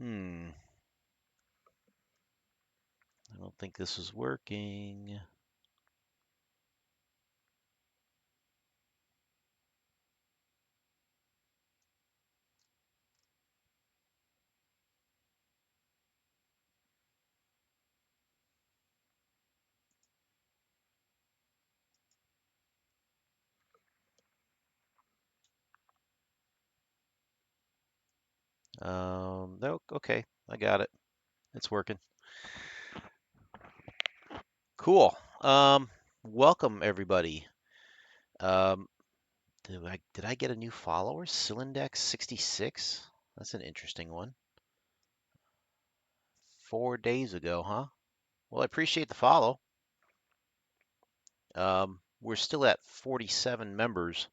I don't think this is working. No, okay, I got it. It's working. Cool. Welcome everybody. Um, did I get a new follower? Cylindex66? That's an interesting one. 4 days ago, huh? Well, I appreciate the follow. We're still at 47 members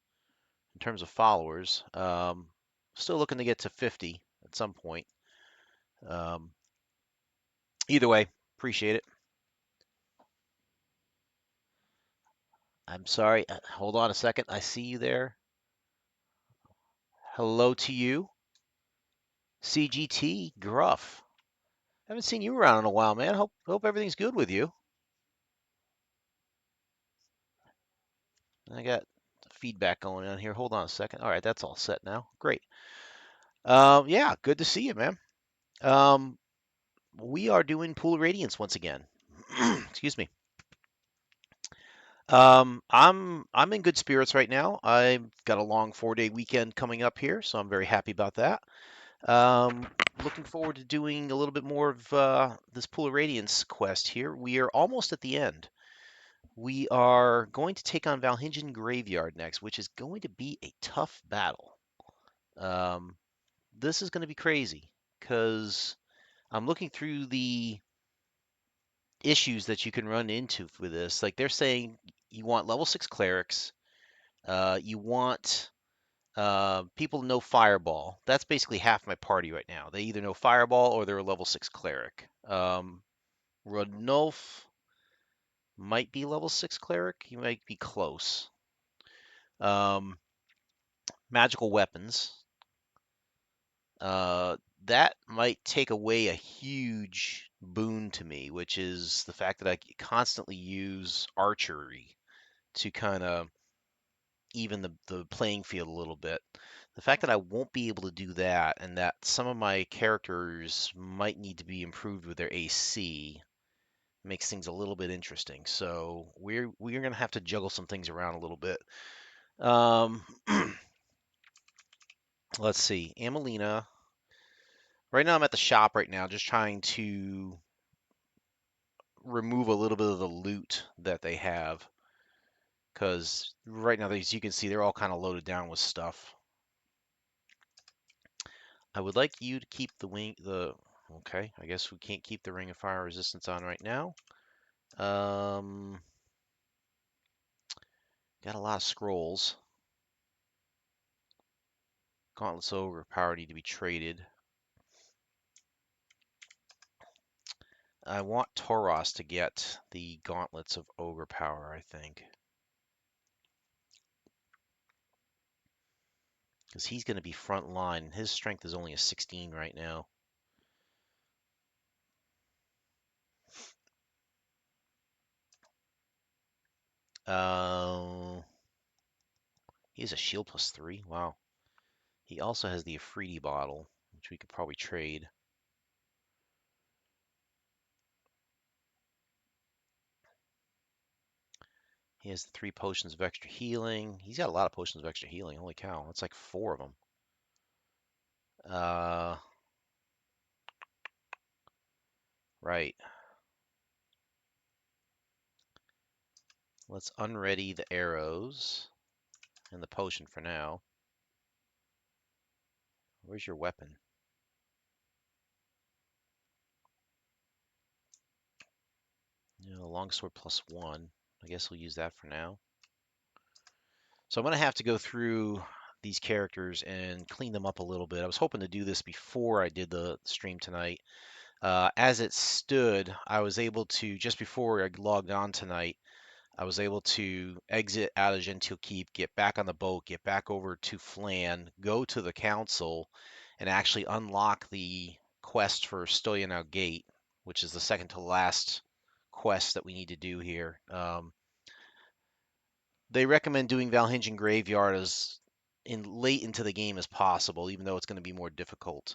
in terms of followers. Still looking to get to 50 at some point. Um, Either way, appreciate it. I'm sorry. Hold on a second. I see you there. Hello to you, CGT Gruff. Haven't seen you around in a while, man. Hope everything's good with you. I got feedback going on here. Hold on a second. All right, that's all set now. Great. Yeah, good to see you, man. Um, we are doing Pool Radiance once again. Excuse me. I'm in good spirits right now. I've got a long 4 day weekend coming up here, so I'm very happy about that. Um, Looking forward to doing a little bit more of this Pool of Radiance quest here. We are almost at the end. We are going to take on Valhingen Graveyard next, which is going to be a tough battle. Um, this is going to be crazy because I'm looking through the issues that you can run into for this. Like they're saying, you want level 6 clerics, you want people to know Fireball. That's basically half my party right now. They either know Fireball or they're a level 6 cleric. Rodnulf might be level 6 cleric. He might be close. Um, Magical weapons. Uh, that might take away a huge boon to me, which is the fact that I constantly use archery to kind of even the playing field a little bit. The fact that I won't be able to do that and that some of my characters might need to be improved with their AC makes things a little bit interesting. So we're gonna have to juggle some things around a little bit. Um, let's see, Amelina. Right now I'm at the shop right now, just trying to remove a little bit of the loot that they have, because right now, as you can see, they're all kind of loaded down with stuff. I would like you to keep okay, I guess we can't keep the Ring of Fire Resistance on right now. Um, got a lot of scrolls. Gauntlets of Ogre Power need to be traded. I want Tauros to get the Gauntlets of Ogre Power, I think. Because he's going to be front line. His strength is only a 16 right now. He has a shield +3. Wow. He also has the Afridi bottle, which we could probably trade. He has the 3 potions of extra healing. He's got a lot of potions of extra healing. Holy cow, that's like 4 of them. Right. Let's unready the arrows and the potion for now. Where's your weapon? Longsword +1. I guess we'll use that for now. So I'm going to have to go through these characters and clean them up a little bit. I was hoping to do this before I did the stream tonight. As it stood, I was able to, just before I logged on tonight, I was able to exit out of Gentile Keep, get back on the boat, get back over to Flan, go to the council, and actually unlock the quest for Stoyanov Gate, which is the second to last quest that we need to do here. They recommend doing Valhingen Graveyard as late into the game as possible, even though it's going to be more difficult.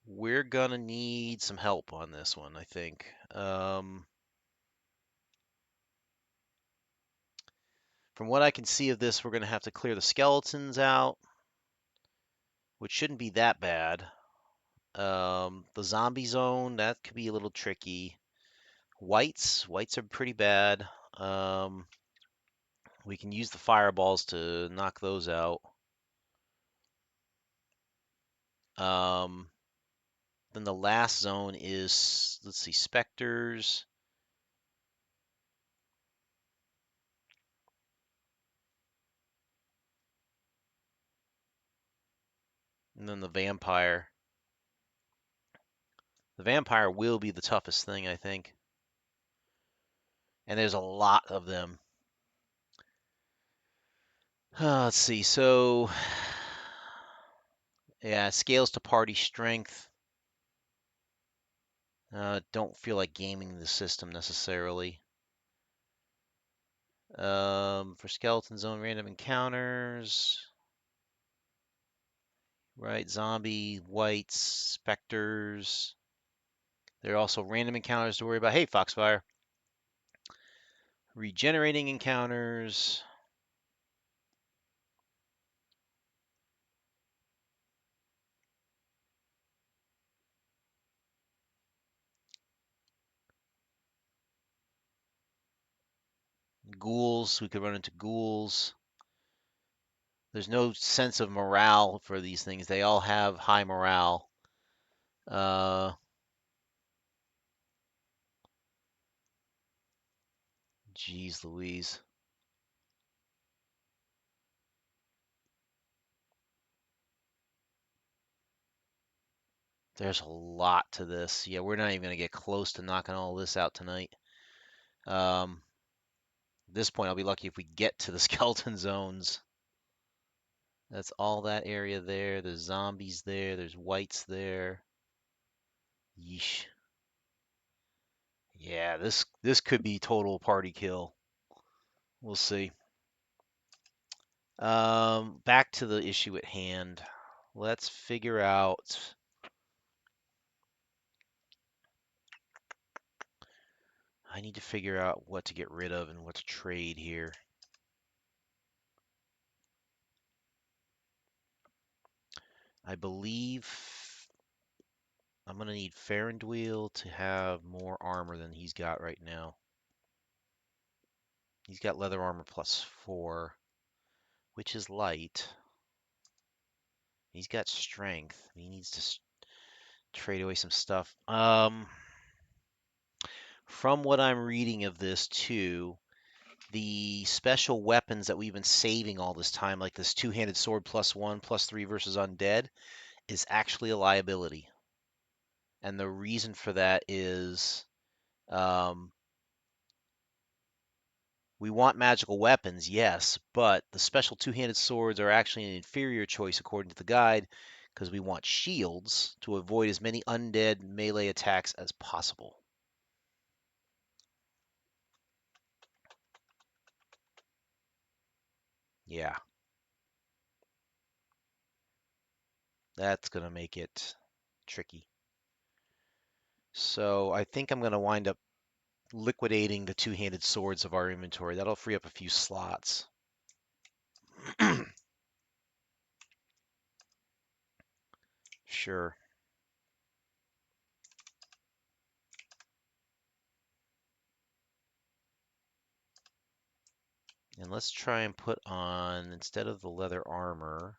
We're gonna need some help on this one, I think. From what I can see of this, we're gonna have to clear the skeletons out, which shouldn't be that bad. The zombie zone, that could be a little tricky. Whites are pretty bad. We can use the fireballs to knock those out. Um, then the last zone is, let's see, specters. And then the vampire. The vampire will be the toughest thing, I think. And there's a lot of them. Let's see. So, yeah, scales to party strength. Don't feel like gaming the system necessarily. For skeleton zone random encounters, right? Zombie, whites, specters. There are also random encounters to worry about. Hey, Foxfire. Regenerating encounters. Ghouls. We could run into ghouls. There's no sense of morale for these things. They all have high morale. Jeez Louise. There's a lot to this. Yeah, we're not even going to get close to knocking all this out tonight. At this point, I'll be lucky if we get to the skeleton zones. That's all that area there. There's zombies there. There's whites there. Yeesh. Yeah, this could be total party kill. We'll see. Back to the issue at hand. Let's figure out. I need to figure out what to get rid of and what to trade here. I believe I'm going to need Farandwheel to have more armor than he's got right now. He's got leather armor +4, which is light. He's got strength. He needs to trade away some stuff. From what I'm reading of this too, the special weapons that we've been saving all this time, like this two-handed sword +1, +3 versus undead, is actually a liability. And the reason for that is um, we want magical weapons, yes, but the special two-handed swords are actually an inferior choice according to the guide because we want shields to avoid as many undead melee attacks as possible. Yeah, that's going to make it tricky. So I think I'm going to wind up liquidating the two-handed swords of our inventory. That'll free up a few slots. Sure. And let's try and put on, instead of the leather armor,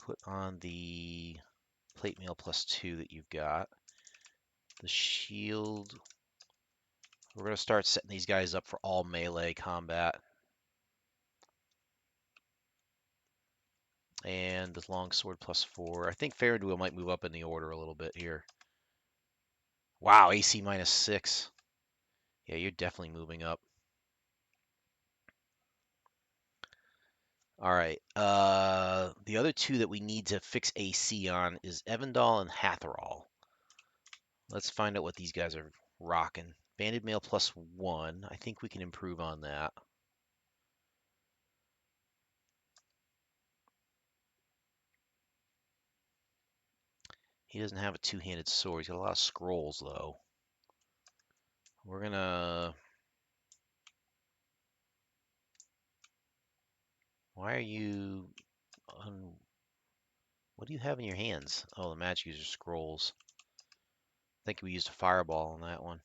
put on the plate mail +2 that you've got. The shield. We're going to start setting these guys up for all melee combat. And the longsword +4. I think Farandwheel might move up in the order a little bit here. Wow, AC -6. Yeah, you're definitely moving up. All right. The other two that we need to fix AC on is Evandal and Hatherall. Let's find out what these guys are rocking. Banded Mail +1. I think we can improve on that. He doesn't have a two-handed sword. He's got a lot of scrolls, though. We're gonna... Why are you... What do you have in your hands? Oh, the magic user scrolls. I think we used a fireball on that one.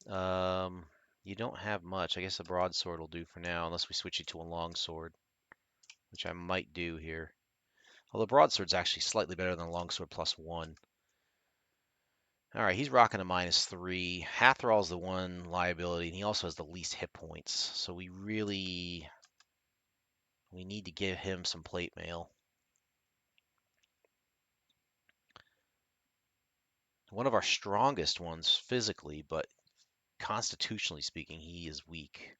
Um, you don't have much. I guess a broadsword will do for now, unless we switch it to a longsword, which I might do here. Although broadsword's actually slightly better than a longsword +1. All right, he's rocking a -3. Hathrall's the one liability, and he also has the least hit points. So we need to give him some plate mail. One of our strongest ones physically, but constitutionally speaking, he is weak.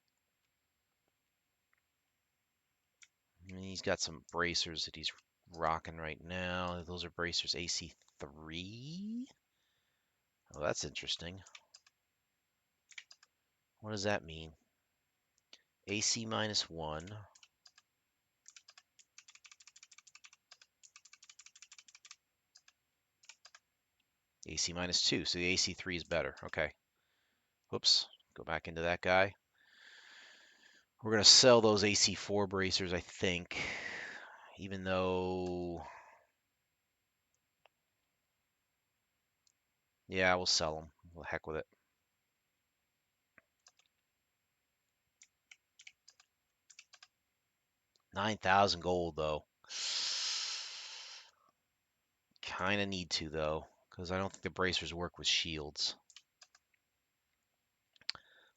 And he's got some bracers that he's rocking right now. Those are bracers AC 3. Oh, that's interesting. What does that mean? AC -1. AC -2. So the AC 3 is better. Okay. Whoops. Go back into that guy. We're going to sell those AC 4 bracers, I think. Even though... Yeah, we'll sell them. Well, heck with it. 9,000 gold, though. Kind of need to, though, because I don't think the bracers work with shields.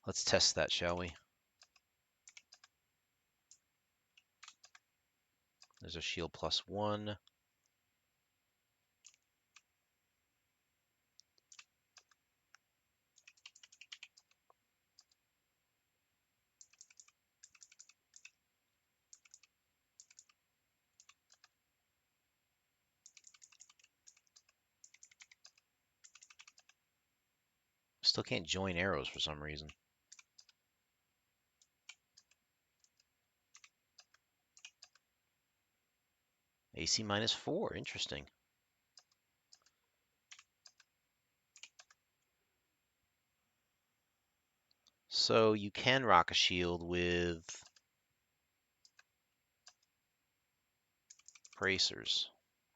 Let's test that, shall we? There's a shield +1. Still can't join arrows for some reason. AC -4. Interesting. So you can rock a shield with bracers.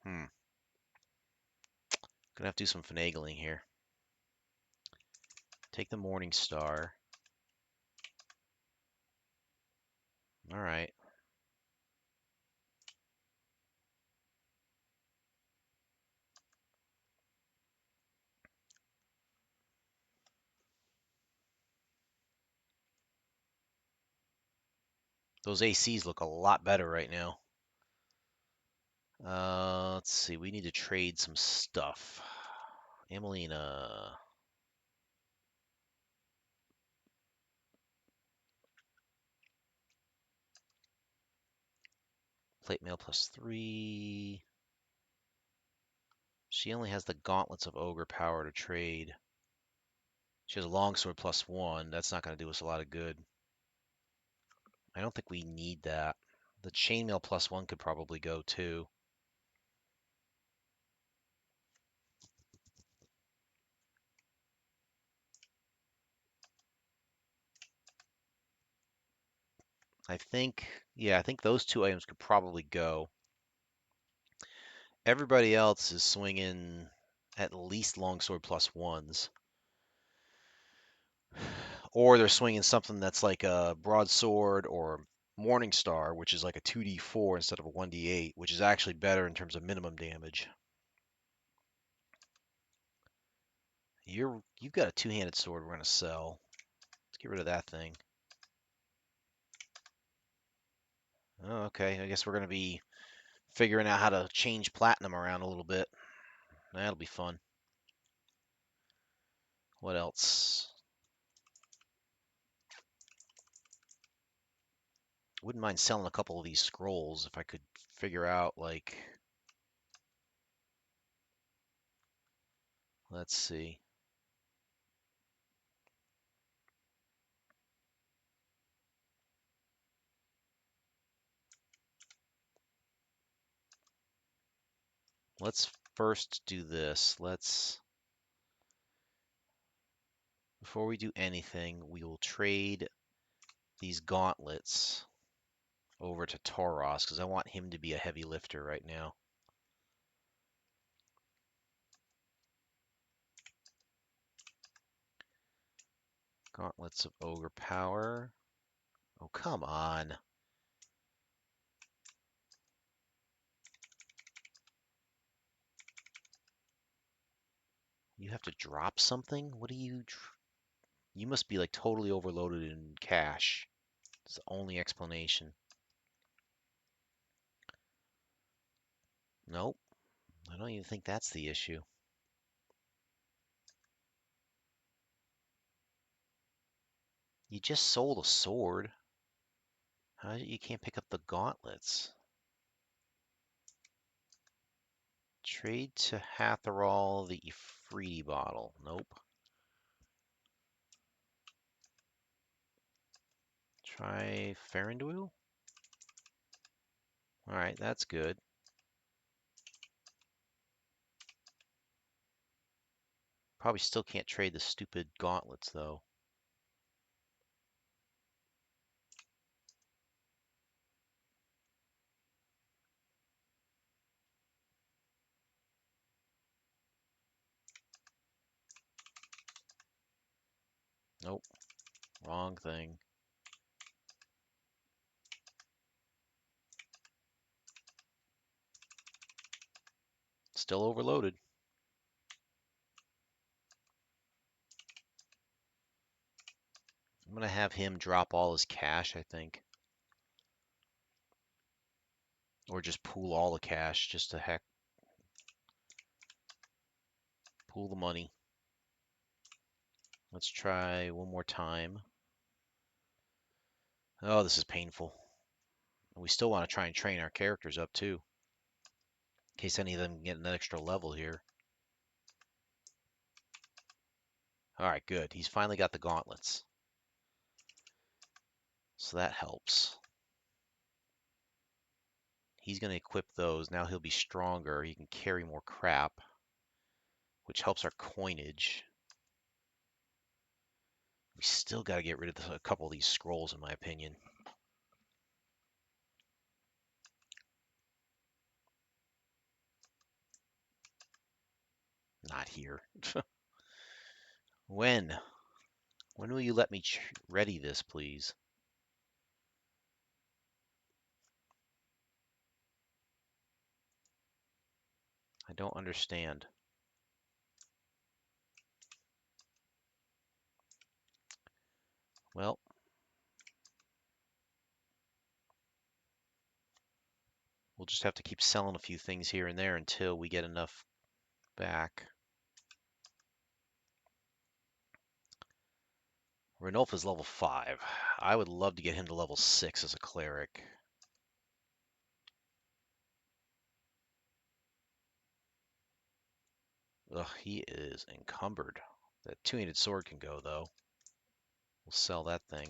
Gonna have to do some finagling here. Take the Morning Star. All right. Those ACs look a lot better right now. Let's see. We need to trade some stuff. Emelina. Plate mail +3. She only has the gauntlets of ogre power to trade. She has a longsword +1. That's not going to do us a lot of good. I don't think we need that. The chainmail +1 could probably go too. I think, yeah, I think those two items could probably go. Everybody else is swinging at least longsword +1s. Or they're swinging something that's like a broadsword or Morning Star, which is like a 2d4 instead of a 1d8, which is actually better in terms of minimum damage. You've got a two-handed sword we're gonna sell. Let's get rid of that thing. Oh, okay, I guess we're gonna be figuring out how to change platinum around a little bit. That'll be fun. What else? Wouldn't mind selling a couple of these scrolls if I could figure out, like, let's see. Let's first do this. Before we do anything, we will trade these gauntlets over to Tauros because I want him to be a heavy lifter right now. Gauntlets of Ogre Power. Oh, come on. You have to drop something? What do you... You must be like totally overloaded in cash. It's the only explanation. Nope. I don't even think that's the issue. You just sold a sword. How you can't pick up the gauntlets? Trade to Hatherall the Ifriti bottle. Nope. Try Farinduil? Alright, that's good. Probably still can't trade the stupid gauntlets, though. Nope. Wrong thing. Still overloaded. I'm going to have him drop all his cash, I think. Or just pool all the cash, just to heck. Pool the money. Let's try one more time. Oh, this is painful. We still want to try and train our characters up, too. In case any of them get an extra level here. Alright, good. He's finally got the gauntlets. So that helps. He's going to equip those. Now he'll be stronger. He can carry more crap, which helps our coinage. We still got to get rid of a couple of these scrolls, in my opinion. Not here. When? When will you let me ready this, please? I don't understand. Well, we'll just have to keep selling a few things here and there until we get enough back. Ranulf is level 5. I would love to get him to level 6 as a cleric. Ugh, he is encumbered. That two-handed sword can go, though. We'll sell that thing.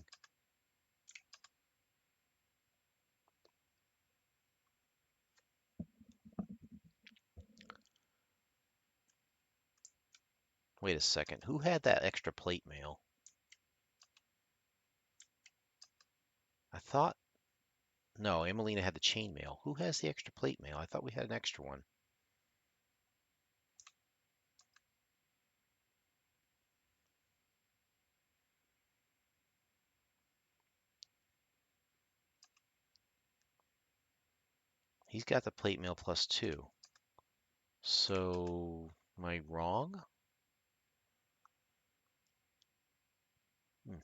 Wait a second. Who had that extra plate mail? I thought... No, Emelina had the chain mail. Who has the extra plate mail? I thought we had an extra one. He's got the plate mail +2. So, am I wrong? Hmm.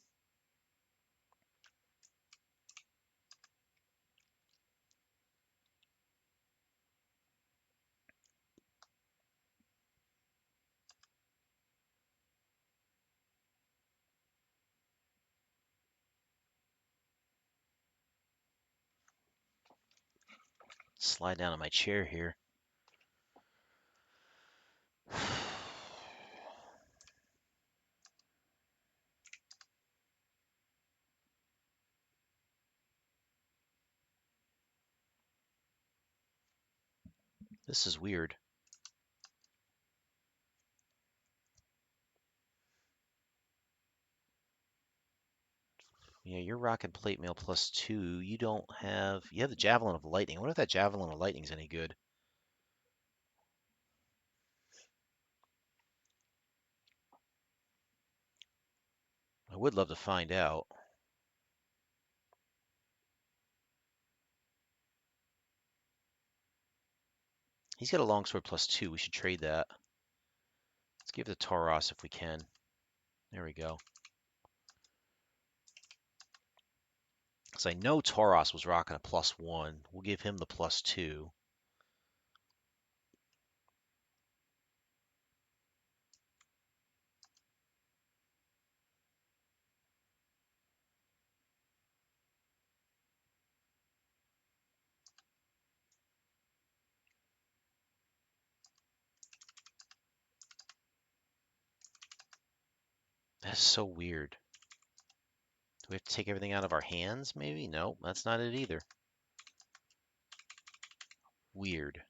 Slide down on my chair here. This is weird. Yeah, you're rocking plate mail +2. You don't have. You have the Javelin of Lightning. I wonder if that Javelin of Lightning's any good. I would love to find out. He's got a longsword +2. We should trade that. Let's give it to Tauros if we can. There we go. Because I know Tauros was rocking a +1. We'll give him the +2. That's so weird. Do we have to take everything out of our hands, maybe? No, that's not it either. Weird.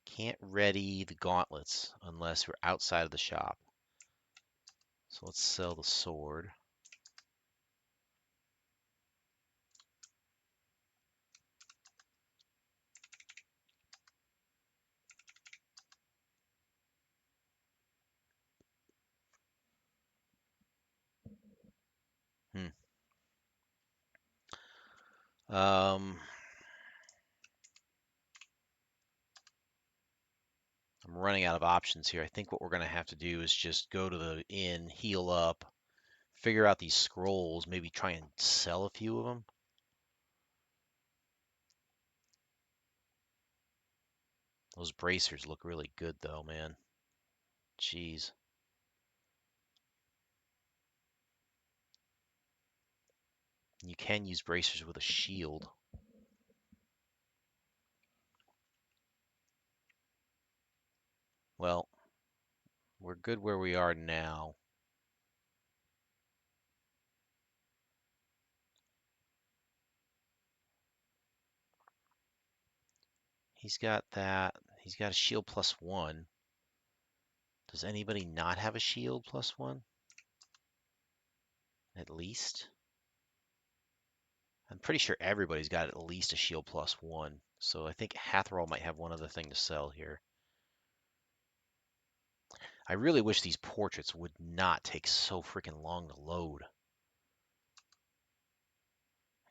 Can't ready the gauntlets unless we're outside of the shop. So let's sell the sword. Hmm. Um, I'm running out of options here. I think what we're going to have to do is just go to the inn, heal up, figure out these scrolls, maybe try and sell a few of them. Those bracers look really good though, man. Jeez. You can use bracers with a shield. Well, we're good where we are now. He's got that. He's got a shield +1. Does anybody not have a shield +1? At least? I'm pretty sure everybody's got at least a shield +1. So I think Hathrol might have one other thing to sell here. I really wish these portraits would not take so freaking long to load.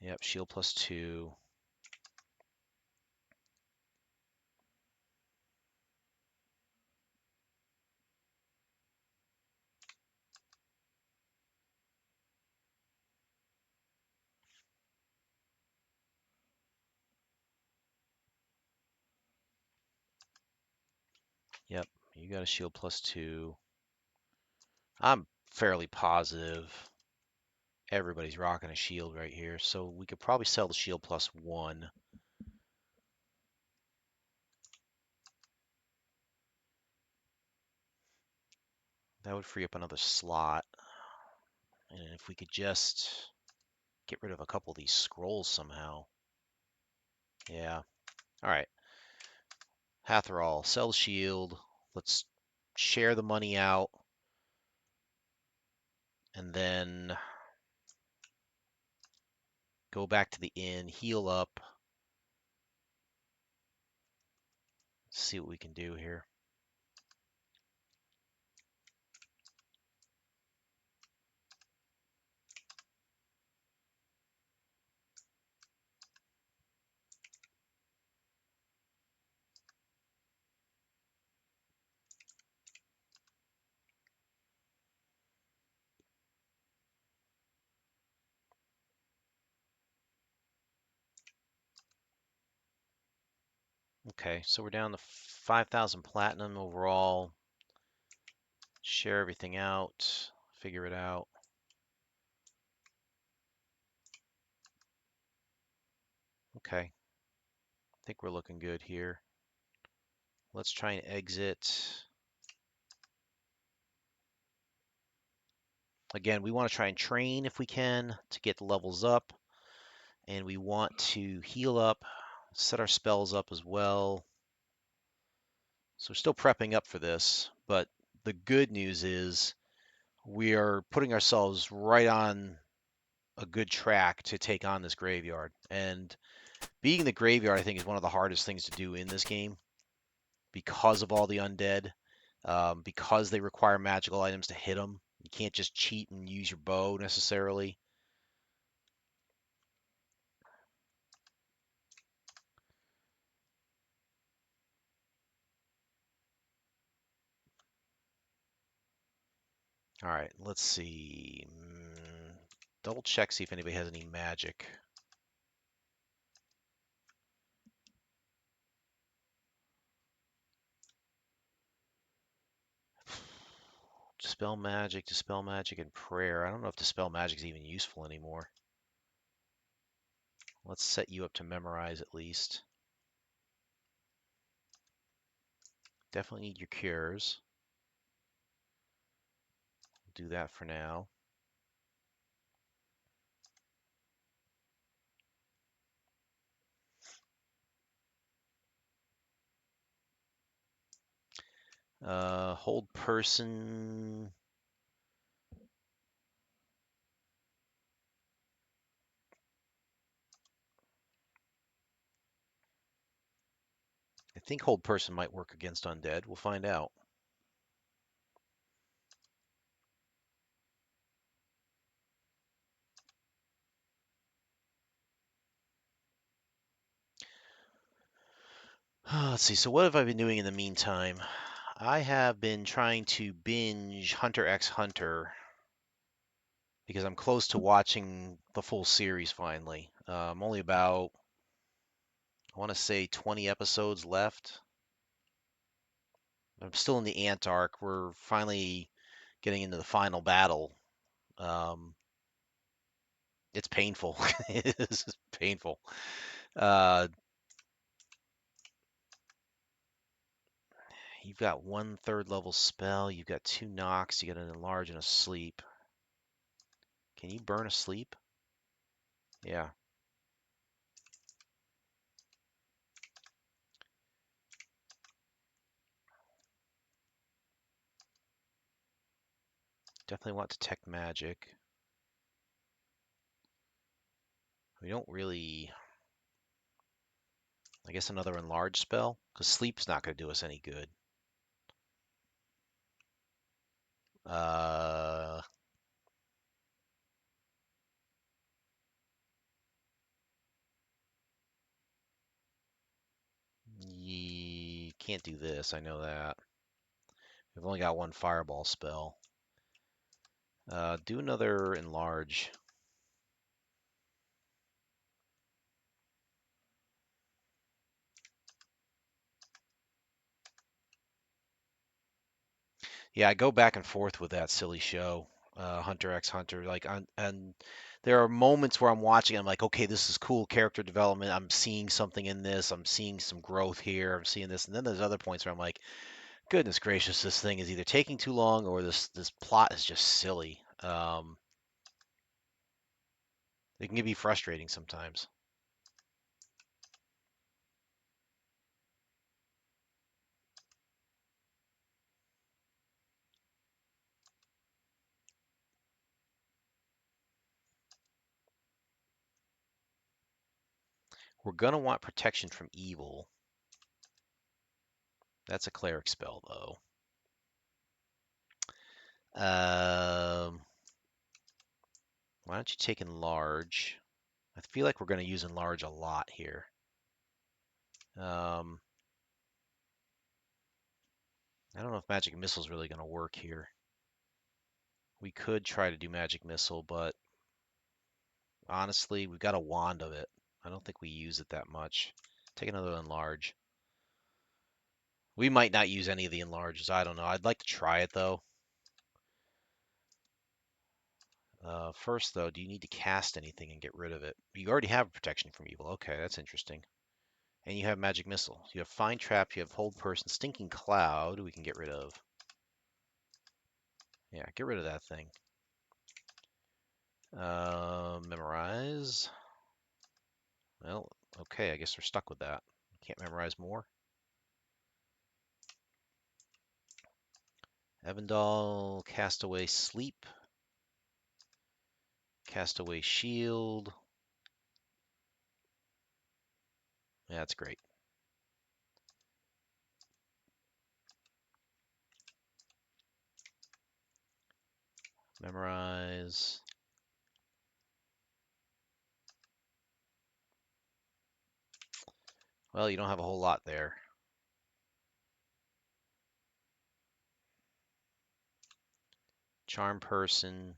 Yep, shield +2. Yep, you got a shield +2. I'm fairly positive everybody's rocking a shield right here, so we could probably sell the shield +1. That would free up another slot. And if we could just get rid of a couple of these scrolls somehow. Yeah. All right. Hathrol, sell the shield. Let's share the money out. And then go back to the inn, heal up. See what we can do here. Okay, so we're down to 5,000 platinum overall. Share everything out, figure it out. Okay. think we're looking good here. Let's try and exit. Again, we want to try and train if we can to get the levels up, and we want to heal up, set our spells up as well. So we're still prepping up for this, but the good news is we are putting ourselves right on a good track to take on this graveyard. And being in the graveyard, I think, is one of the hardest things to do in this game because of all the undead, because they require magical items to hit them. You can't just cheat and use your bow necessarily. All right, let's see. Double check, see if anybody has any magic. Dispel magic, and prayer. I don't know if dispel magic is even useful anymore. Let's set you up to memorize at least. Definitely need your cures. Do that for now. Hold person. I think hold person might work against undead. We'll find out. Let's see. So what have I been doing in the meantime? I have been trying to binge Hunter x Hunter because I'm close to watching the full series finally. I'm only about, I want to say 20 episodes left. I'm still in the Ant arc. We're finally getting into the final battle. Um, it's painful. It's painful. Uh, you've got one third level spell. You've got two knocks. You got an enlarge and a sleep. Can you burn a sleep? Yeah, definitely want detect magic. We don't really. I guess another enlarge spell because sleep's not going to do us any good. Uh, ye can't do this. I know that. We've only got one fireball spell. Do another enlarge. Yeah, I go back and forth with that silly show, Hunter x Hunter. And there are moments where I'm watching, I'm like, okay, this is cool character development. I'm seeing something in this. I'm seeing some growth here. I'm seeing this, and then there's other points where I'm like, goodness gracious, this thing is either taking too long or this plot is just silly. It can be frustrating sometimes. We're gonna want protection from evil. That's a cleric spell, though. Um, why don't you take enlarge? I feel like we're going to use enlarge a lot here. Um, I don't know if magic missile is really going to work here. We could try to do magic missile, but honestly, we've got a wand of it. I don't think we use it that much. Take another enlarge. We might not use any of the enlarges. I don't know. I'd like to try it though. First, though, do you need to cast anything and get rid of it? You already have protection from evil. Okay, that's interesting. And you have Magic Missile. You have Fine Trap, you have Hold Person, Stinking Cloud we can get rid of. Yeah, get rid of that thing. Memorize. Well, okay, I guess we're stuck with that. Can't memorize more. Evandal, Castaway Sleep, Castaway Shield. Yeah, that's great. Memorize. Well, you don't have a whole lot there. Charm Person.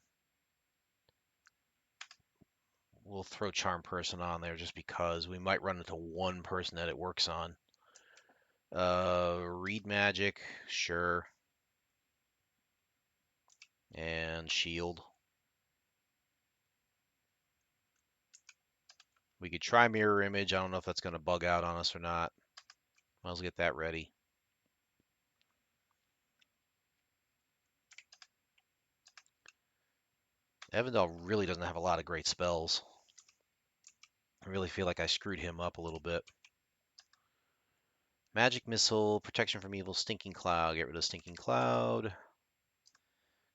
We'll throw Charm Person on there just because we might run into one person that it works on. Read Magic, sure. And Shield. We could try Mirror Image. I don't know if that's going to bug out on us or not. Might as well get that ready. Evandel really doesn't have a lot of great spells. I really feel like I screwed him up a little bit. Magic Missile, Protection from Evil, Stinking Cloud. Get rid of Stinking Cloud.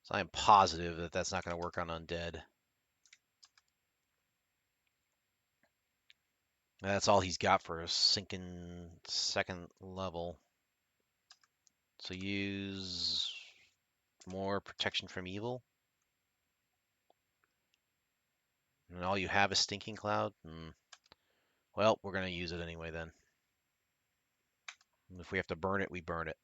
So I am positive that that's not going to work on Undead. That's all he's got for a sinking second level. So use more Protection from Evil. And all you have is Stinking Cloud? Well, we're going to use it anyway then. If we have to burn it, we burn it.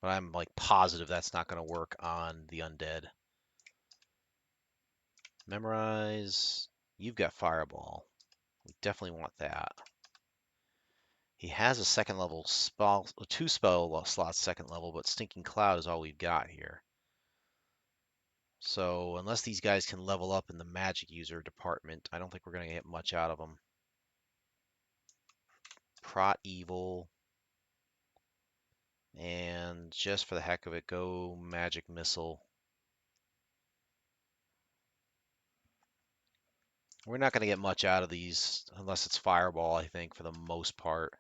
But I'm like positive that's not going to work on the Undead. Memorize. You've got Fireball. We definitely want that. He has a second level spell, two spell slots second level, but Stinking Cloud is all we've got here. So unless these guys can level up in the magic user department, I don't think we're going to get much out of them. Prot Evil. And just for the heck of it, go Magic Missile. We're not going to get much out of these unless it's Fireball, I think, for the most part.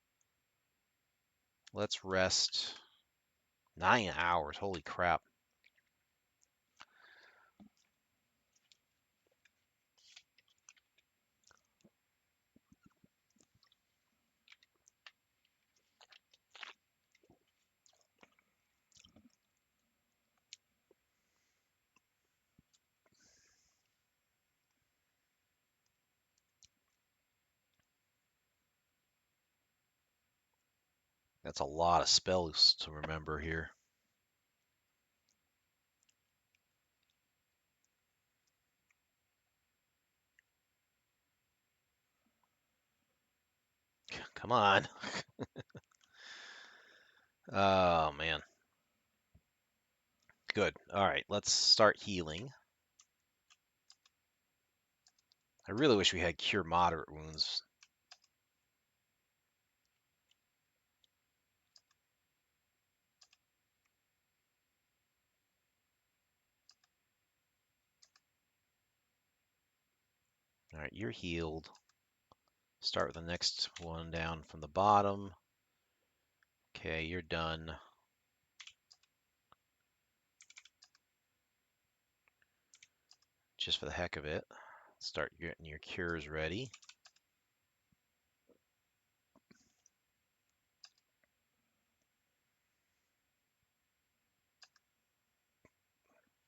Let's rest. 9 hours. Holy crap. That's a lot of spells to remember here. Come on. Oh, man. Good. All right, let's start healing. I really wish we had Cure Moderate Wounds. All right, you're healed. Start with the next one down from the bottom. Okay, you're done. Just for the heck of it, start getting your cures ready.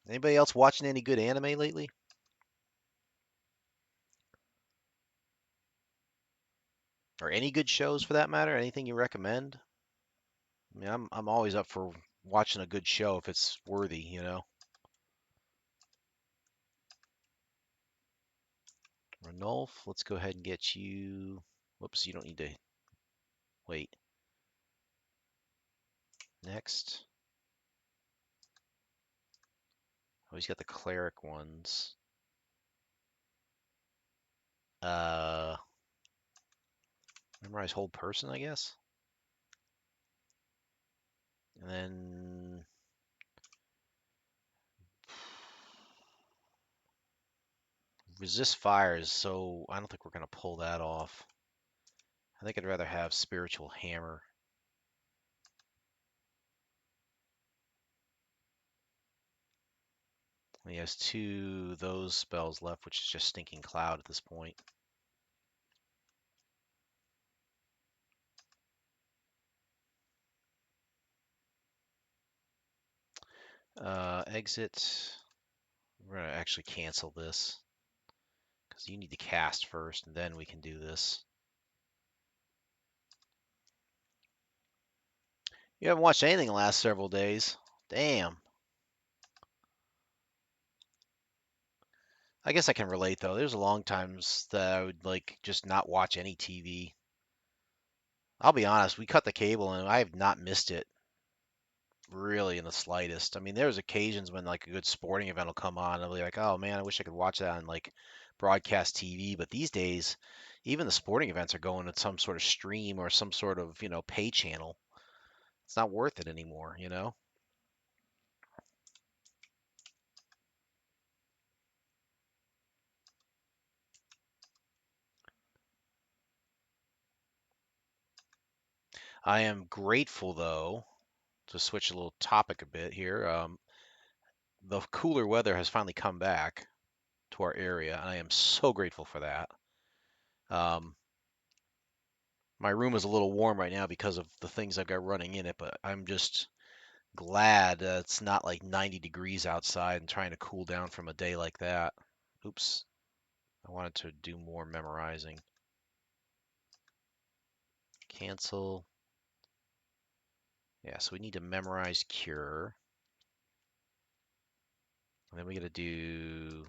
Anybody else watching any good anime lately? Or any good shows for that matter? Anything you recommend? I mean, I'm always up for watching a good show if it's worthy, you know. Ranulf, let's go ahead and get you. Whoops, you don't need to wait. Next. Oh, he's got the cleric ones. Uh, memorize hold person, I guess. And then resist fires, so I don't think we're going to pull that off. I think I'd rather have spiritual hammer. He has two those spells left, which is just stinking cloud at this point. Exit. We're going to actually cancel this because you need to cast first, and then we can do this. You haven't watched anything the last several days. Damn. I guess I can relate though. There's a long times that I would like just not watch any TV. I'll be honest, we cut the cable and I have not missed it really in the slightest. I mean, there's occasions when like a good sporting event will come on and I'll be like, "Oh man, I wish I could watch that on like broadcast TV." But these days, even the sporting events are going to some sort of stream or some sort of, pay channel. It's not worth it anymore. I am grateful though, to switch a little topic a bit here. The cooler weather has finally come back to our area, and I am so grateful for that. Um, my room is a little warm right now because of the things I've got running in it, but I'm just glad it's not like 90 degrees outside and trying to cool down from a day like that. Oops, I wanted to do more memorizing. Cancel. Yeah, so we need to memorize cure. And then we got to do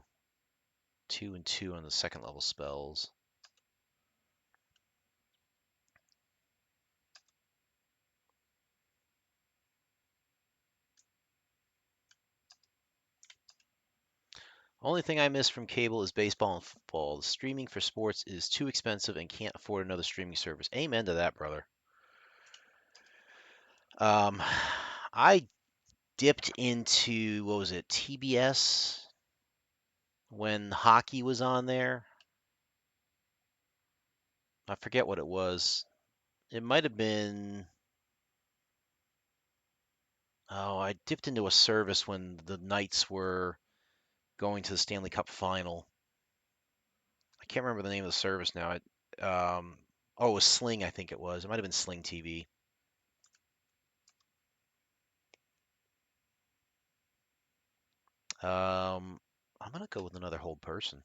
2 and 2 on the second level spells. Only thing I miss from cable is baseball and football. The streaming for sports is too expensive and can't afford another streaming service. Amen to that, brother. Um, I dipped into, what was it, TBS when hockey was on there. I forget what it was. It might have been, oh, I dipped into a service when the Knights were going to the Stanley Cup final. I can't remember the name of the service now. Oh, it was Sling, I think it was. It might have been Sling TV. I'm gonna go with another hold person.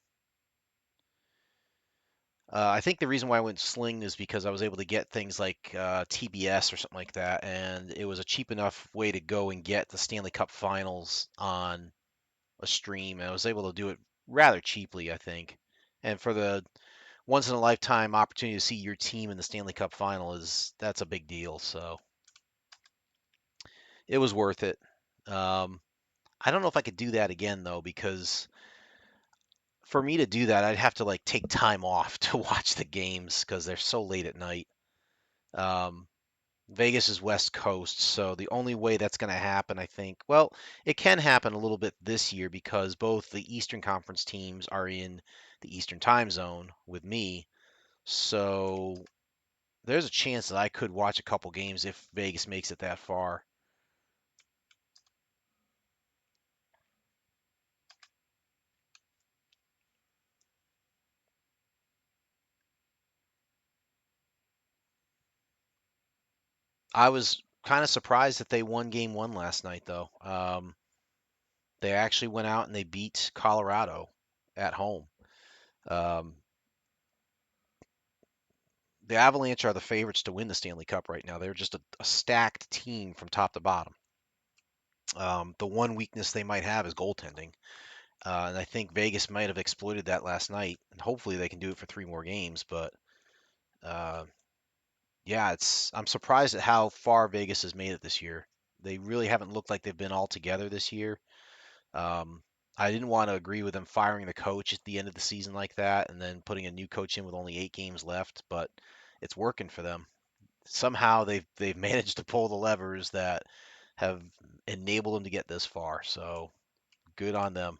I think the reason why I went Sling is because I was able to get things like TBS or something like that, and it was a cheap enough way to go and get the Stanley Cup Finals on a stream, and I was able to do it rather cheaply, I think. And for the once in a lifetime opportunity to see your team in the Stanley Cup Final that's a big deal. So it was worth it. Um, I don't know if I could do that again though, because for me to do that, I'd have to like take time off to watch the games because they're so late at night. Um, Vegas is West Coast, so the only way that's going to happen, I think, well, it can happen a little bit this year because both the Eastern Conference teams are in the Eastern time zone with me. So there's a chance that I could watch a couple games if Vegas makes it that far. I was kind of surprised that they won game one last night, though. They actually went out and they beat Colorado at home. Um, the Avalanche are the favorites to win the Stanley Cup right now. They're just a stacked team from top to bottom. The one weakness they might have is goaltending, and I think Vegas might have exploited that last night. And hopefully they can do it for three more games. But uh, yeah, I'm surprised at how far Vegas has made it this year. They really haven't looked like they've been all together this year. Um, I didn't want to agree with them firing the coach at the end of the season like that and then putting a new coach in with only 8 games left, but it's working for them. Somehow they've managed to pull the levers that have enabled them to get this far. So good on them.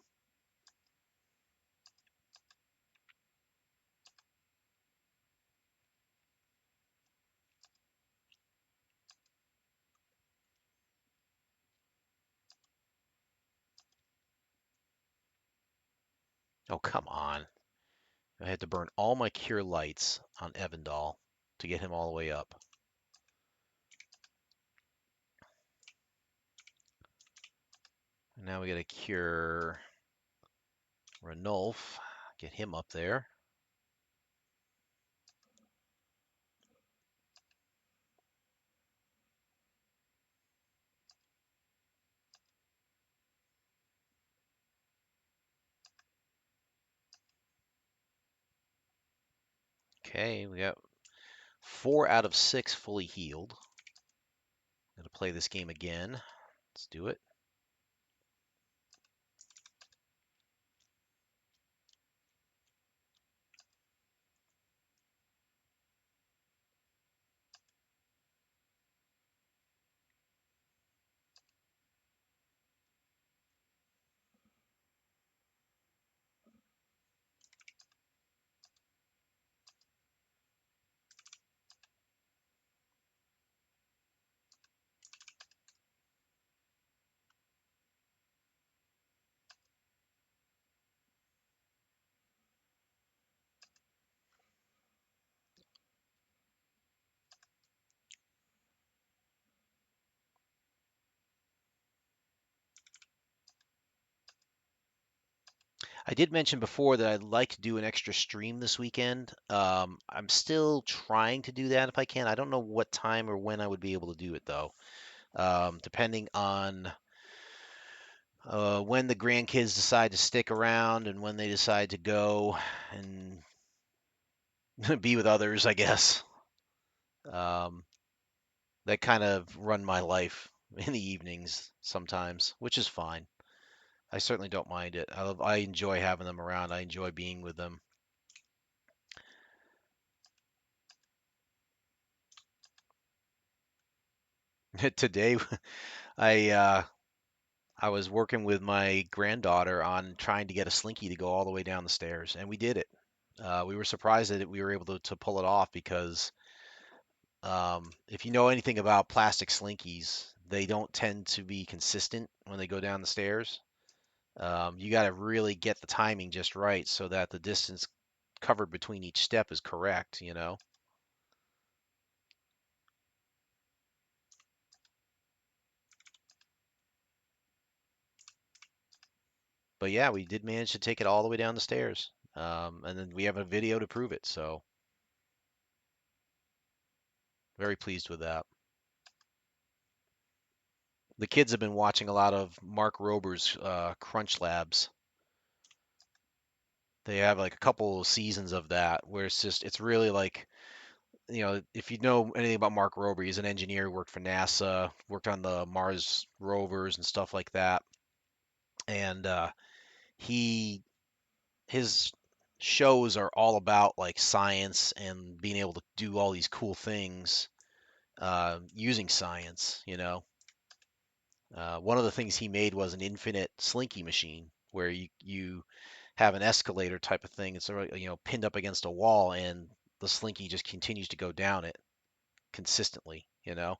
Oh, come on. I had to burn all my cure lights on Evandal to get him all the way up. Now we got to cure Ranulf, get him up there. Okay, we got 4 out of 6 fully healed. Got to play this game again. Let's do it. I did mention before that I'd like to do an extra stream this weekend. I'm still trying to do that if I can. I don't know what time or when I would be able to do it though. Depending on when the grandkids decide to stick around and when they decide to go and be with others, I guess. Um, that kind of run my life in the evenings sometimes, which is fine. I certainly don't mind it. I enjoy having them around. I enjoy being with them. Today, I uh, I was working with my granddaughter on trying to get a slinky to go all the way down the stairs, and we did it. We were surprised that we were able to pull it off because if you know anything about plastic slinkies, they don't tend to be consistent when they go down the stairs. You got to really get the timing just right so that the distance covered between each step is correct, you know. But yeah, we did manage to take it all the way down the stairs. And then we have a video to prove it, so very pleased with that. The kids have been watching a lot of Mark Rober's Crunch Labs. They have like a couple of seasons of that where it's really like, if you know anything about Mark Rober, he's an engineer who worked for NASA, worked on the Mars rovers and stuff like that. And he his shows are all about like science and being able to do all these cool things using science, you know. One of the things he made was an infinite slinky machine where you have an escalator type of thing. It's sort of, pinned up against a wall, and the slinky just continues to go down it consistently, you know.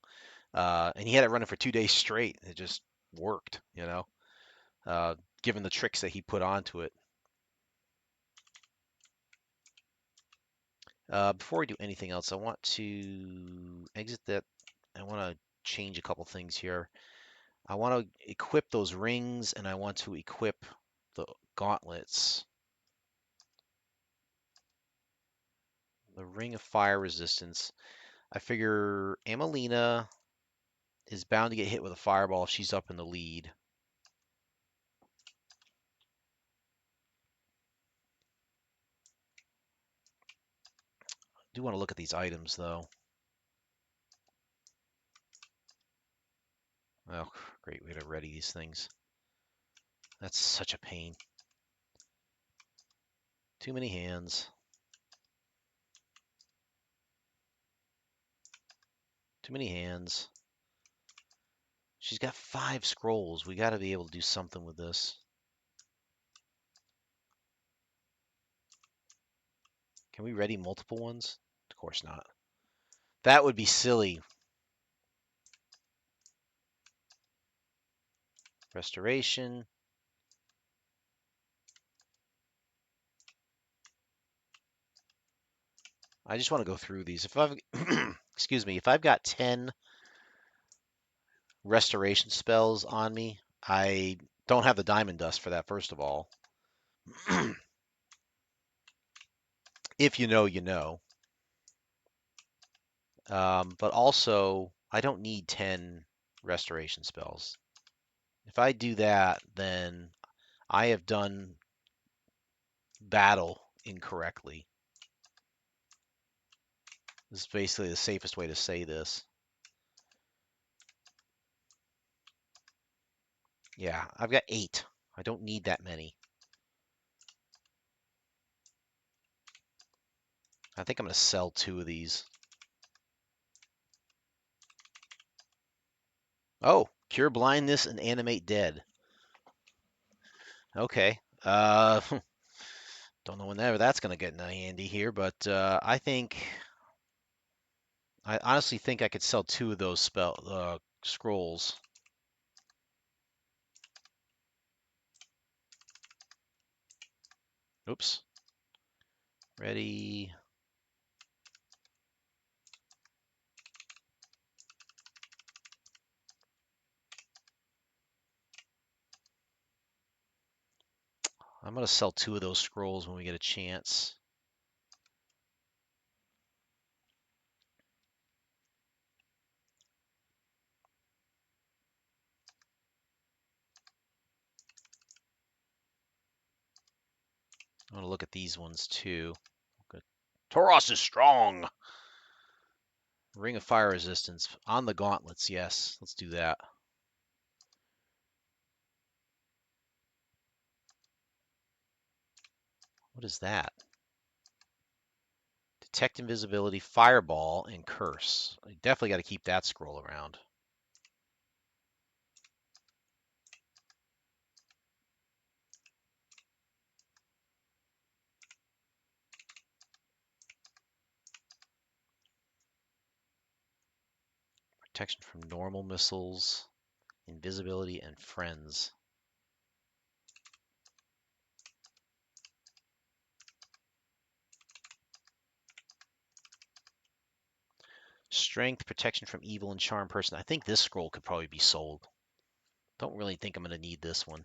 And he had it running for 2 days straight. It just worked, you know, given the tricks that he put onto it. Before we do anything else, I want to exit that. I want to change a couple things here. I want to equip those rings, and I want to equip the gauntlets. The ring of fire resistance. I figure Amelina is bound to get hit with a fireball if she's up in the lead. I do want to look at these items, though. Oh, great way to ready these things. That's such a pain. Too many hands. Too many hands. She's got 5 scrolls. We got to be able to do something with this. Can we ready multiple ones? Of course not. That would be silly. Restoration. I just want to go through these. If I've, excuse me, if I've got 10 restoration spells on me, I don't have the diamond dust for that, first of all. If you know, you know. But also, I don't need 10 restoration spells. If I do that, then I have done battle incorrectly. This is basically the safest way to say this. Yeah, I've got 8. I don't need that many. I think I'm going to sell 2 of these. Oh, cure blindness and animate dead. Okay. Don't know whenever that's going to get in handy here, but I honestly think I could sell 2 of those scrolls. Oops. Ready. I'm going to sell 2 of those scrolls when we get a chance. I want to look at these ones too. Good. Tauros is strong. Ring of fire resistance on the gauntlets. Yes, let's do that. What is that? Detect invisibility, fireball, and curse. I definitely got to keep that scroll around. Protection from normal missiles, invisibility, and friends. Strength, protection from evil, and charm person. I think this scroll could probably be sold. Don't really think I'm going to need this one.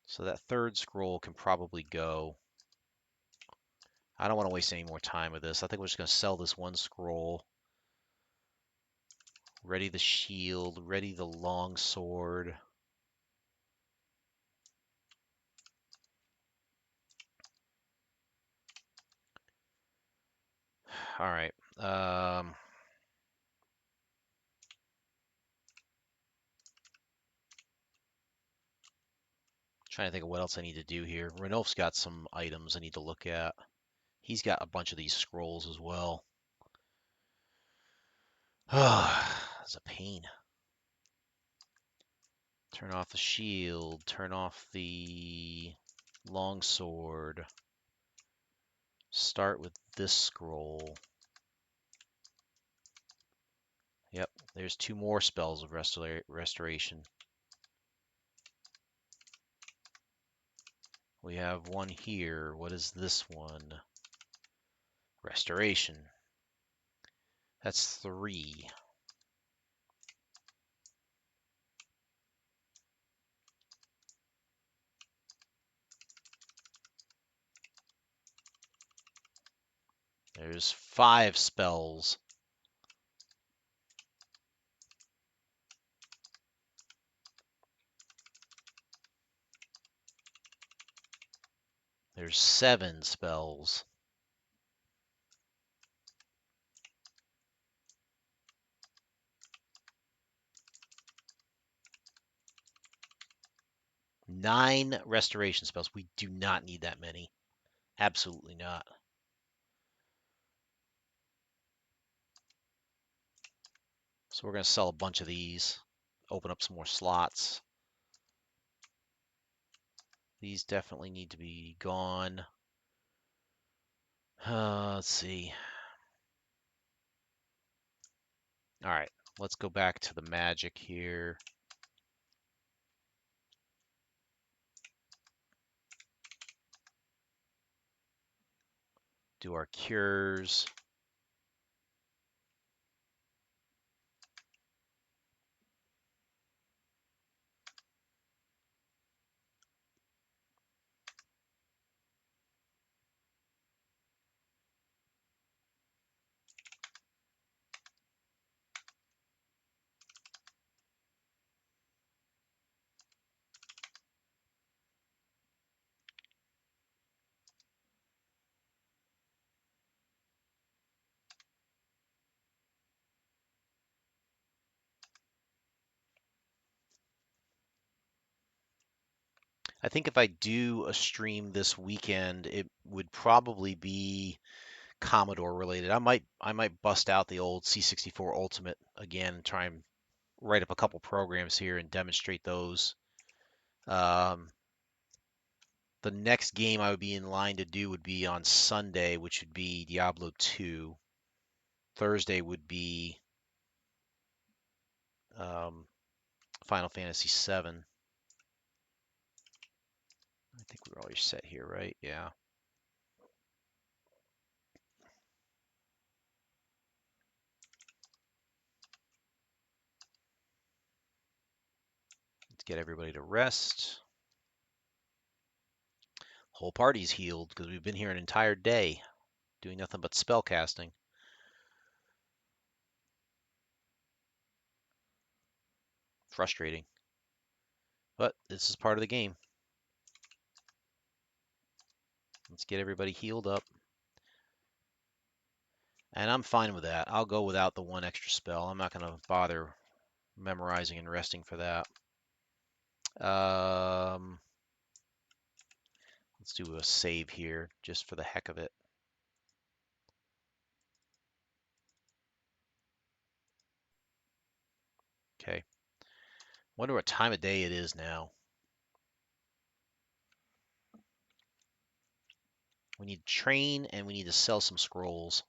So that 3rd scroll can probably go. I don't want to waste any more time with this. I think we're just going to sell this 1 scroll. Ready the shield, ready the long sword. All right. Trying to think of what else I need to do here. Renolf's got some items I need to look at. He's got a bunch of these scrolls as well. It's a pain. Turn off the shield. Turn off the longsword. Start with this scroll. Yep, there's 2 more spells of restoration. We have 1 here. What is this one? Restoration. That's 3. There's 5 spells. There's 7 spells. 9 restoration spells. We do not need that many. Absolutely not. So we're going to sell a bunch of these, open up some more slots. These definitely need to be gone. Let's see. All right, let's go back to the magic here. Do our cures. I think if I do a stream this weekend, it would probably be Commodore related. I might bust out the old C64 Ultimate again and try and write up a couple programs here and demonstrate those. Um, the next game I would be in line to do would be on Sunday, which would be Diablo 2. Thursday would be um, Final Fantasy 7. I think we're already set here, right? Yeah. Let's get everybody to rest. Whole party's healed because we've been here an entire day doing nothing but spell casting. Frustrating. But this is part of the game. Let's get everybody healed up. And I'm fine with that. I'll go without the one extra spell. I'm not going to bother memorizing and resting for that. Let's do a save here just for the heck of it. Okay. Wonder what time of day it is now. We need to train and we need to sell some scrolls.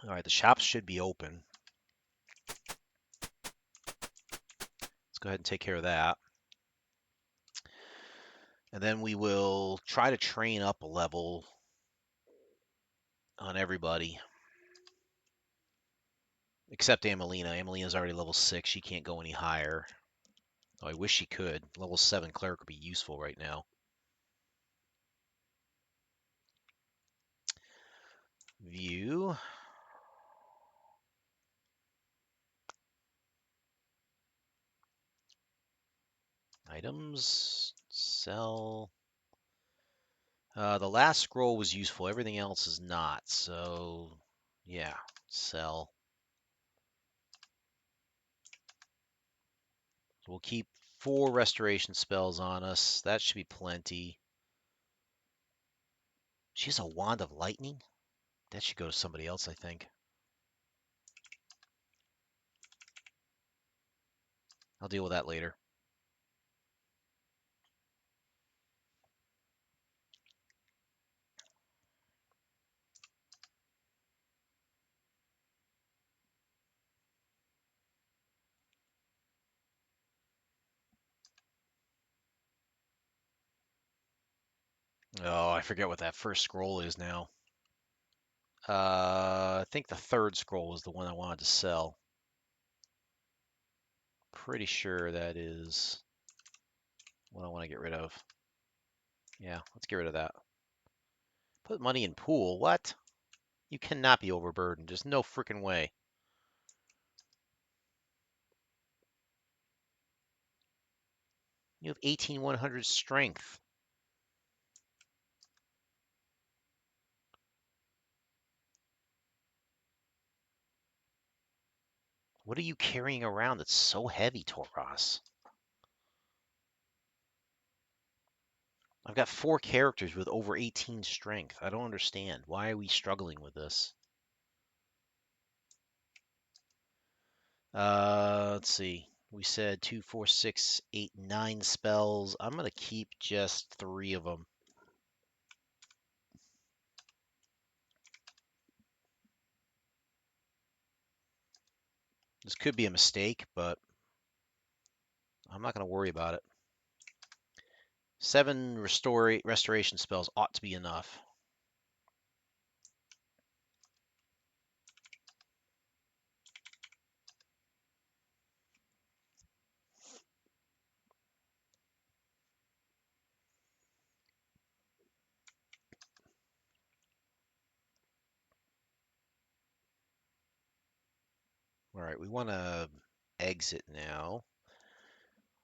All right, the shops should be open. Let's go ahead and take care of that. And then we will try to train up a level on everybody. Except Amelina. Amelina's already level 6. She can't go any higher. Oh, I wish she could. Level 7 cleric would be useful right now. View. Items. Sell. The last scroll was useful. Everything else is not. So, yeah. Sell. So we'll keep 4 restoration spells on us. That should be plenty. She has a Wand of Lightning? That should go to somebody else, I think. I'll deal with that later. Oh, I forget what that first scroll is now. I think the third scroll was the one I wanted to sell. Pretty sure that is what I want to get rid of. Yeah, let's get rid of that. Put money in pool. What? You cannot be overburdened. There's no freaking way. You have 18,100 strength. What are you carrying around that's so heavy, Toros? I've got 4 characters with over 18 strength. I don't understand. Why are we struggling with this? Let's see. We said 2, 4, 6, 8, 9 spells. I'm gonna keep just 3 of them. This could be a mistake, but I'm not gonna worry about it. 7 restoration spells ought to be enough. All right, we want to exit now.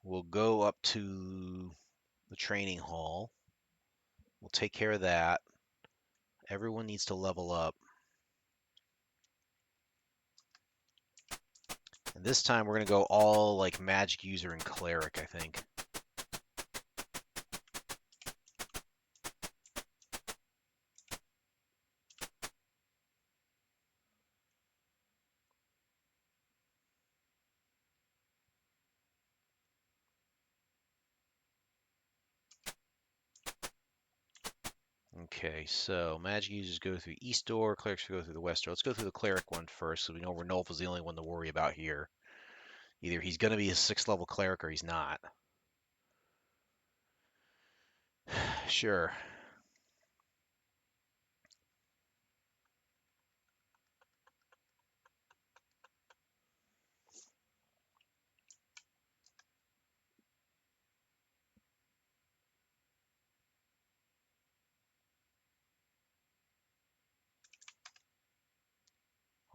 We'll go up to the training hall. We'll take care of that. Everyone needs to level up. And this time we're going to go all like magic user and cleric, I think. Okay, so magic users go through east door, clerics go through the west door. Let's go through the cleric one first, so we know Renulf is the only one to worry about here. Either he's going to be a 6th level cleric or he's not. Sure.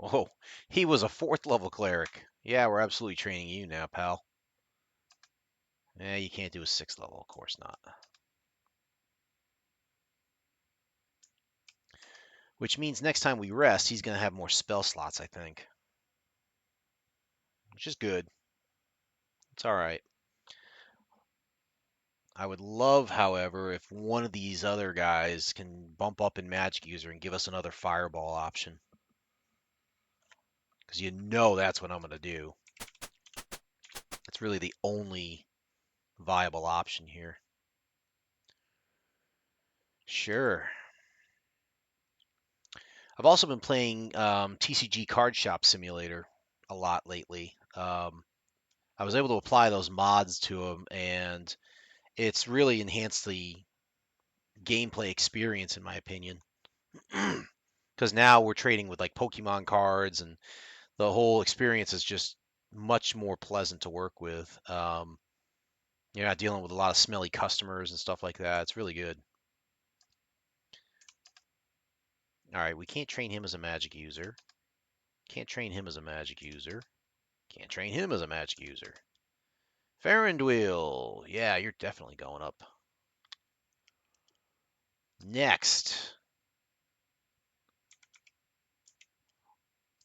Oh, he was a 4th level cleric. Yeah, we're absolutely training you now, pal. Yeah, you can't do a 6th level, of course not. Which means next time we rest, he's going to have more spell slots, I think. Which is good. It's all right. I would love, however, if one of these other guys can bump up in magic user and give us another fireball option. Because you know that's what I'm going to do. It's really the only viable option here. Sure. I've also been playing TCG Card Shop Simulator a lot lately. I was able to apply those mods to them, and it's really enhanced the gameplay experience, in my opinion. Because now we're trading with like Pokemon cards, and the whole experience is just much more pleasant to work with. You're not dealing with a lot of smelly customers and stuff like that. It's really good. All right, we can't train him as a magic user. Can't train him as a magic user. Can't train him as a magic user. Farandwheel. Yeah, you're definitely going up. Next.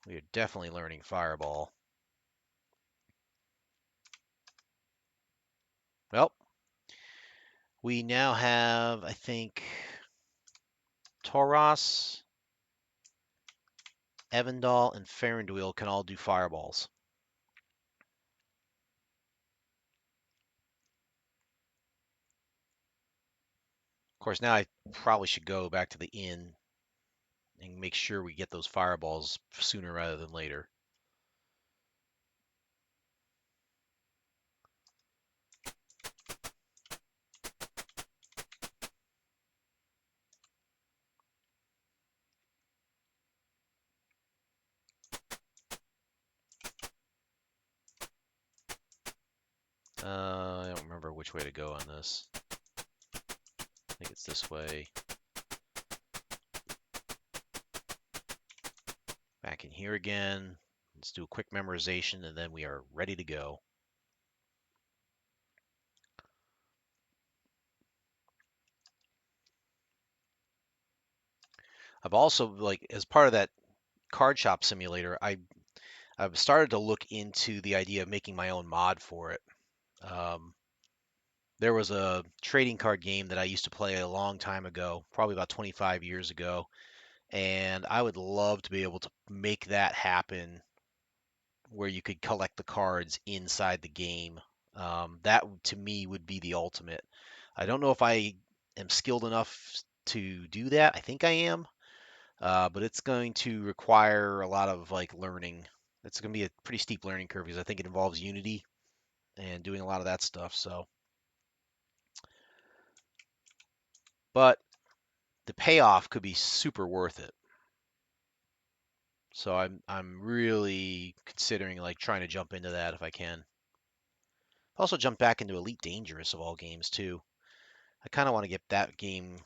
We are definitely learning Fireball. Well, we now have, I think, Tauros, Evandal, and Farandwheel can all do Fireballs. Of course, now I probably should go back to the inn and make sure we get those Fireballs sooner rather than later. I don't remember which way to go on this. I think it's this way. Back in here again. Let's do a quick memorization, and then we are ready to go. I've also, like, as part of that card shop simulator, I've started to look into the idea of making my own mod for it. Um, there was a trading card game that I used to play a long time ago, probably about 25 years ago, and I would love to be able to make that happen where you could collect the cards inside the game. That to me would be the ultimate. I don't know if I am skilled enough to do that. I think I am, but it's going to require a lot of like learning. It's going to be a pretty steep learning curve because I think it involves Unity and doing a lot of that stuff. So, but the payoff could be super worth it. So I'm really considering like trying to jump into that if I can. Also jump back into Elite Dangerous of all games too. I kind of want to get that game.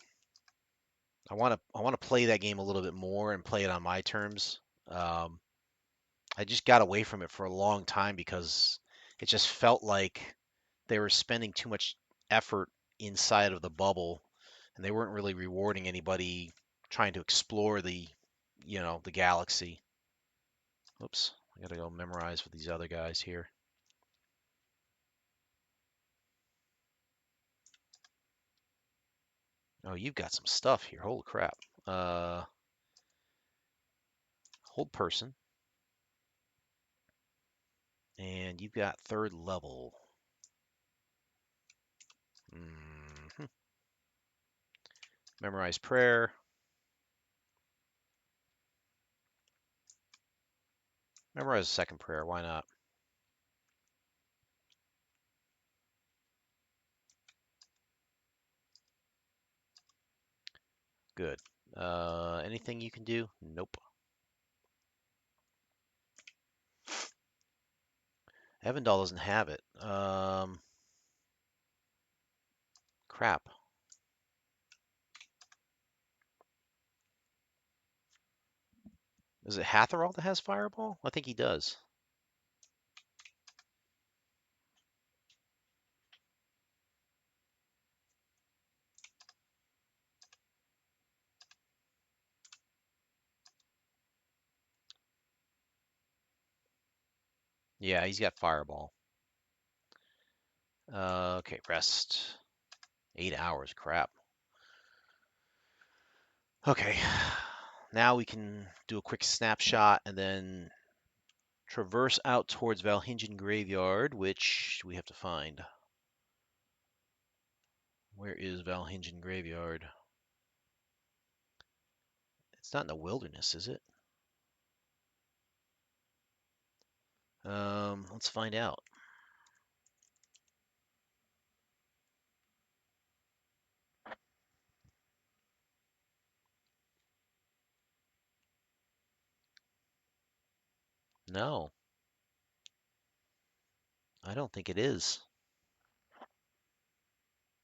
I want to play that game a little bit more and play it on my terms. Um, I just got away from it for a long time because it just felt like they were spending too much effort inside of the bubble, and they weren't really rewarding anybody trying to explore the galaxy. Oops, I gotta go memorize with these other guys here. Oh, you've got some stuff here. Holy crap. Uh, Hold person. And you've got third level. Hmm. Memorize prayer. Memorize second prayer. Why not? Good. Anything you can do? Nope. Evandal doesn't have it. Crap. Is it Hatherall that has Fireball? I think he does. Yeah, he's got Fireball. Okay, rest. 8 hours. Crap. Okay. Now we can do a quick snapshot and then traverse out towards Valhingen Graveyard, which we have to find. Where is Valhingen Graveyard? It's not in the wilderness, is it? Let's find out. No, I don't think it is.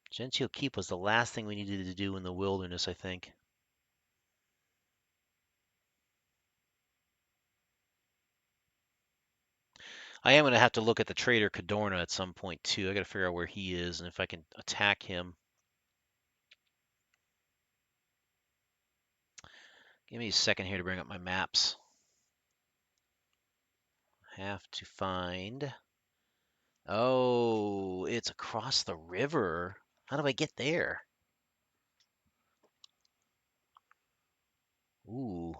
Gentile Keep was the last thing we needed to do in the wilderness, I think. I am going to have to look at the trader Cadorna at some point, too. I got to figure out where he is and if I can attack him. Give me a second here to bring up my maps. Have to find... Oh, it's across the river. How do I get there? Ooh.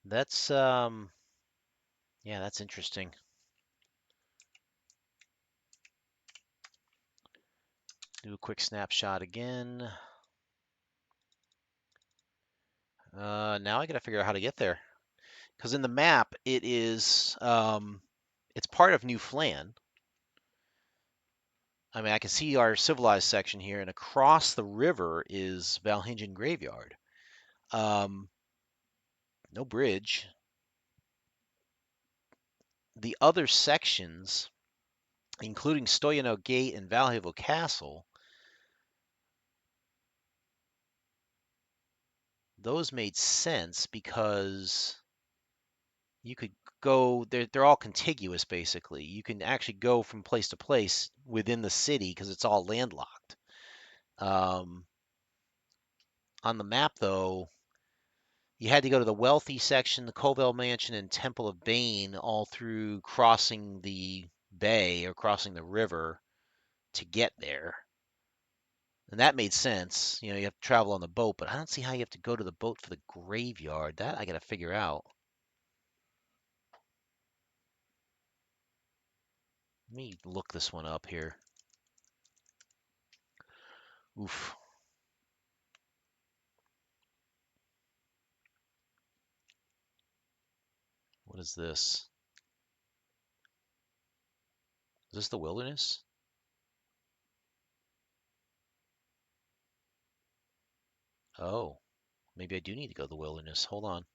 That's, yeah, that's interesting. Do a quick snapshot again. Now I got to figure out how to get there. Because in the map, it's part of New Flan. I mean, I can see our civilized section here, and across the river is Valhingen Graveyard. Um, no bridge. The other sections, including Stoyano Gate and Valhavel Castle, those made sense because You could go, they're all contiguous basically. You can actually go from place to place within the city because it's all landlocked. Um, on the map, though, you had to go to the wealthy section, the Colville Mansion, and Temple of Bane, all through crossing the bay or crossing the river to get there. And that made sense. You know, you have to travel on the boat, but I don't see how you have to go to the boat for the graveyard. That I got to figure out. Let me look this one up here. Oof. What is this? Is this the wilderness? Oh, maybe I do need to go to the wilderness. Hold on.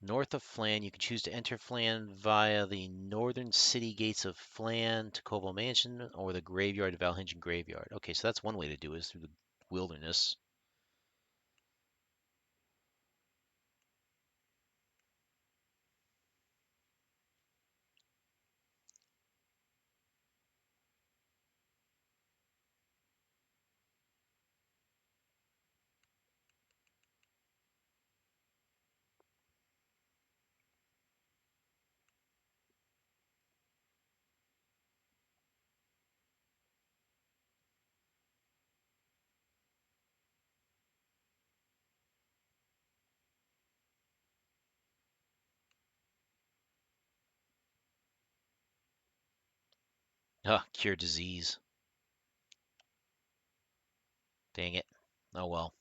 North of Flan, you can choose to enter Flan via the northern city gates of Flan to Koval Mansion or the graveyard of Valhingen Graveyard. Okay, so that's one way to do it, is through the wilderness. Ah, cure disease. Dang it. Oh well.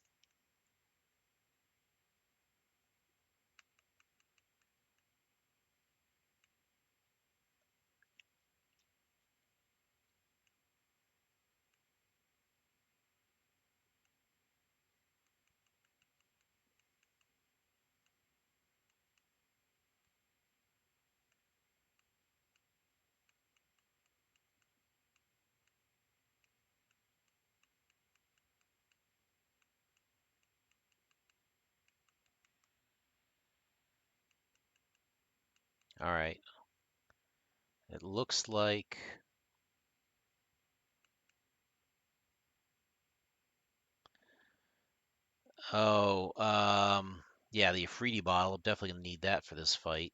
All right. It looks like. Oh, yeah, the Afridi bottle. I'm definitely gonna need that for this fight.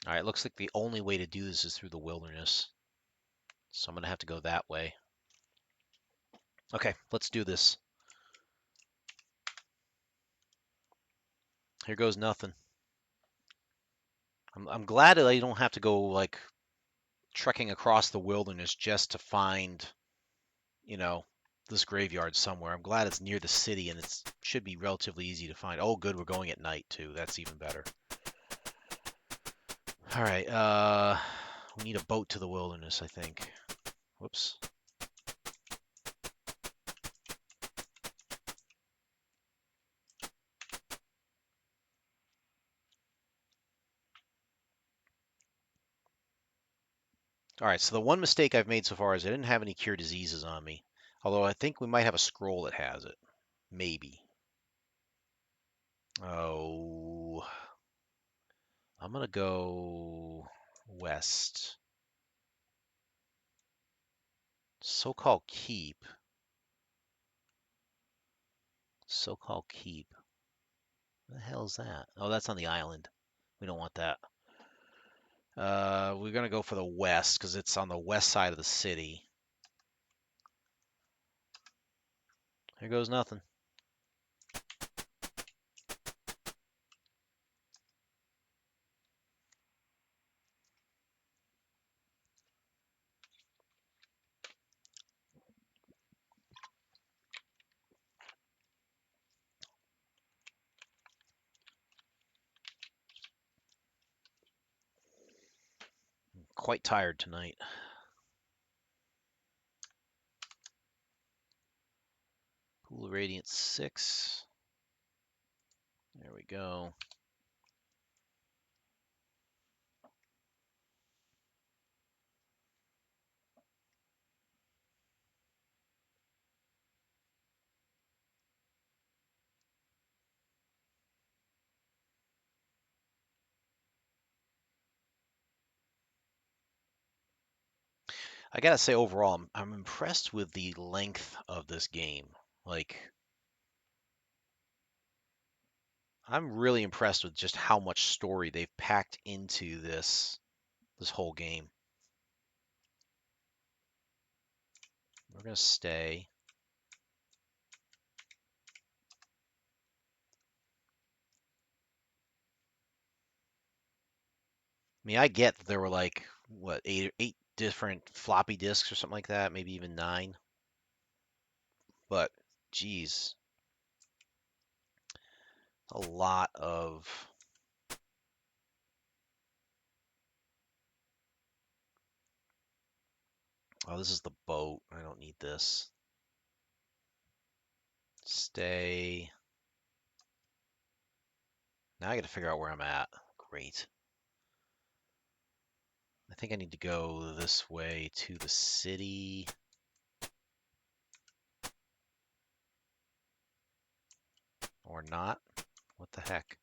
All right, looks like the only way to do this is through the wilderness. So I'm gonna have to go that way. Okay, let's do this. Here goes nothing. I'm glad that I don't have to go like trekking across the wilderness just to find, you know, this graveyard somewhere. I'm glad it's near the city and it should be relatively easy to find. Oh, good, we're going at night too. That's even better. All right, we need a boat to the wilderness, I think. Whoops. All right, so the one mistake I've made so far is I didn't have any cure diseases on me. Although I think we might have a scroll that has it. Maybe. Oh, I'm gonna go west. So-called keep. So-called keep. What the hell is that? Oh, that's on the island. We don't want that. We're gonna go for the west because it's on the west side of the city. Here goes nothing. quite tired tonight. Pool of Radiance 6. There we go. I gotta say, overall, I'm impressed with the length of this game. Like, I'm really impressed with just how much story they've packed into this whole game. We're gonna stay. I mean, I get that there were like what eight different floppy disks or something like that, maybe even 9. But geez, a lot of. Oh, this is the boat. I don't need this. Stay. Now I got to figure out where I'm at. Great. I think I need to go this way to the city. Or not. What the heck?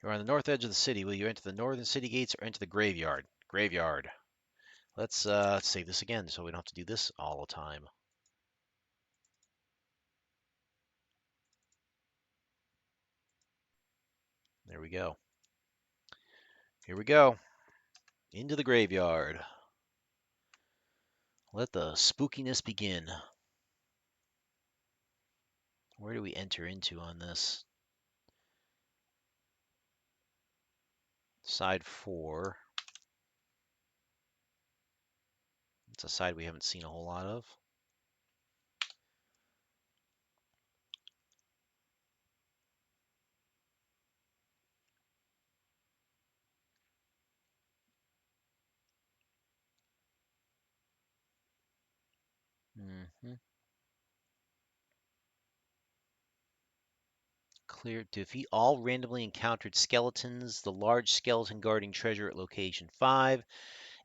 You're on the north edge of the city. Will you enter the northern city gates or enter the graveyard? Graveyard. Let's save this again so we don't have to do this all the time. There we go. Here we go. Into the graveyard. Let the spookiness begin. Where do we enter into on this? Side 4. It's a side we haven't seen a whole lot of. Mm-hmm. Clear. Defeat all randomly encountered skeletons, the large skeleton guarding treasure at location 5,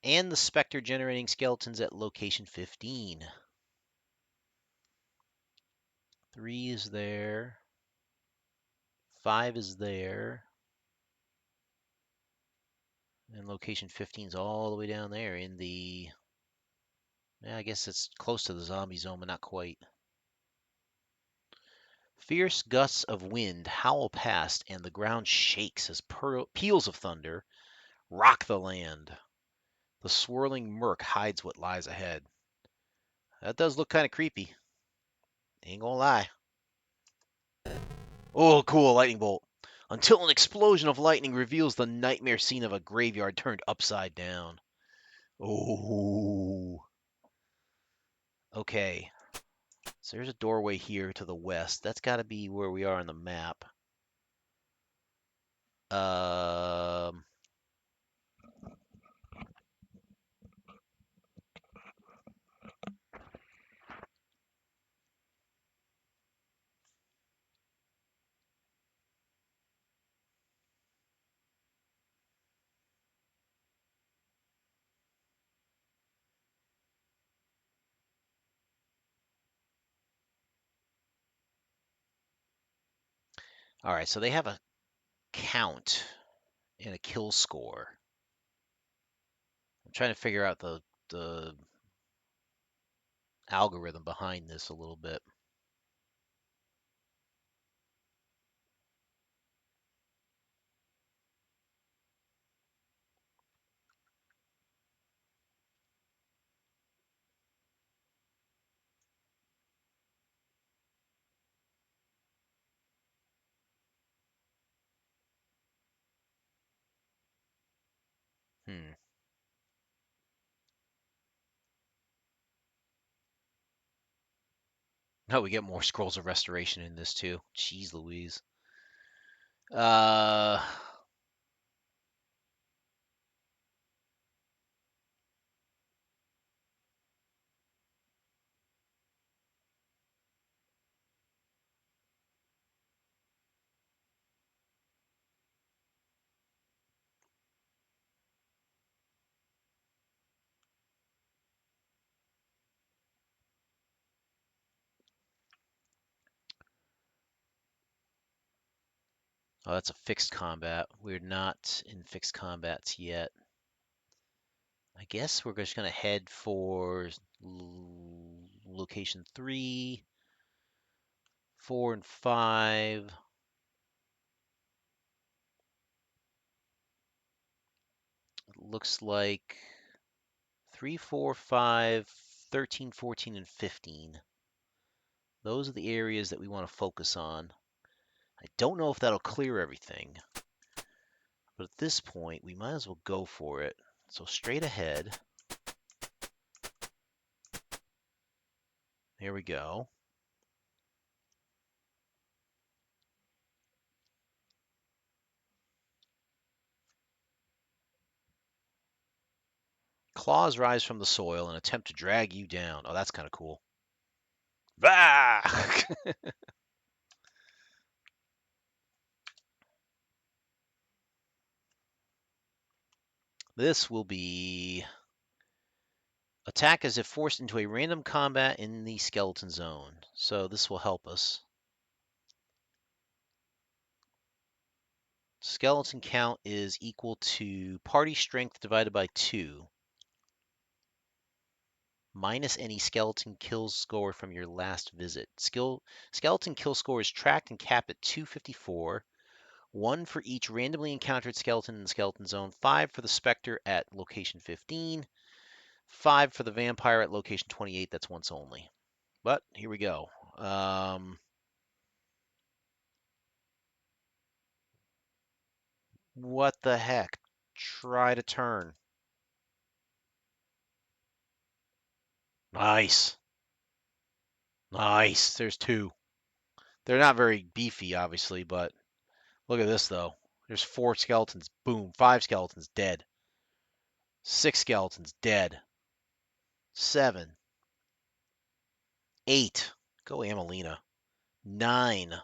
and the specter generating skeletons at location 15. 3 is there. 5 is there. And location 15 is all the way down there in the... Yeah, I guess it's close to the zombie zone, but not quite. Fierce gusts of wind howl past, and the ground shakes as peals of thunder rock the land. The swirling murk hides what lies ahead. That does look kind of creepy. Ain't gonna lie. Oh, cool, lightning bolt. Until an explosion of lightning reveals the nightmare scene of a graveyard turned upside down. Oh. Okay. So there's a doorway here to the west. That's got to be where we are on the map. Um. All right, so they have a count and a kill score. I'm trying to figure out the algorithm behind this a little bit. Hmm. Oh, we get more scrolls of restoration in this too. Jeez Louise. Uh, Oh, that's a fixed combat. We're not in fixed combats yet. I guess we're just going to head for location 3, 4, and 5. It looks like 3, 4, 5, 13, 14, and 15. Those are the areas that we want to focus on. I don't know if that'll clear everything, but at this point, we might as well go for it. So straight ahead. Here we go. Claws rise from the soil and attempt to drag you down. Oh, that's kind of cool. Bah! This will be attack as if forced into a random combat in the skeleton zone. So this will help us. Skeleton count is equal to party strength divided by 2, minus any skeleton kill score from your last visit. Skeleton kill score is tracked and capped at 254. 1 for each randomly encountered skeleton in the skeleton zone, 5 for the specter at location 15, 5 for the vampire at location 28. That's once only. But here we go. What the heck? Try to turn. Nice. Nice. There's 2. They're not very beefy, obviously, but look at this, though. There's 4 skeletons. Boom. 5 skeletons dead. 6 skeletons dead. 7. 8. Go Amelina. 9.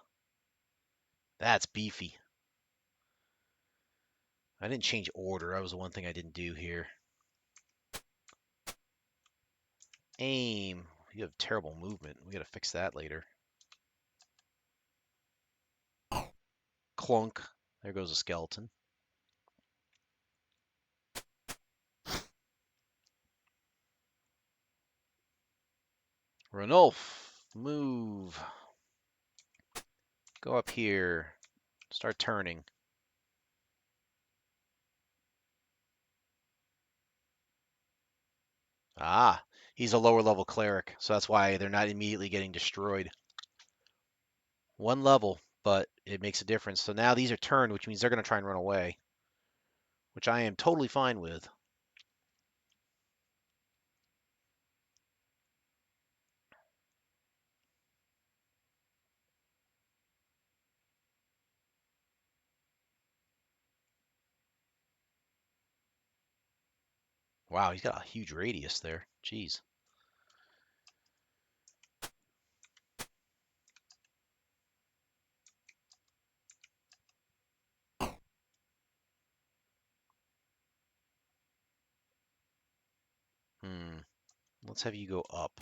That's beefy. I didn't change order. That was the one thing I didn't do here. Aim. You have terrible movement. We got to fix that later. Clunk. There goes a skeleton. Ranulf. Move. Go up here. Start turning. Ah, he's a lower level cleric, so that's why they're not immediately getting destroyed. 1 level, but it makes a difference. So now these are turned, which means they're going to try and run away, which I am totally fine with. Wow, he's got a huge radius there. Jeez. Let's have you go up.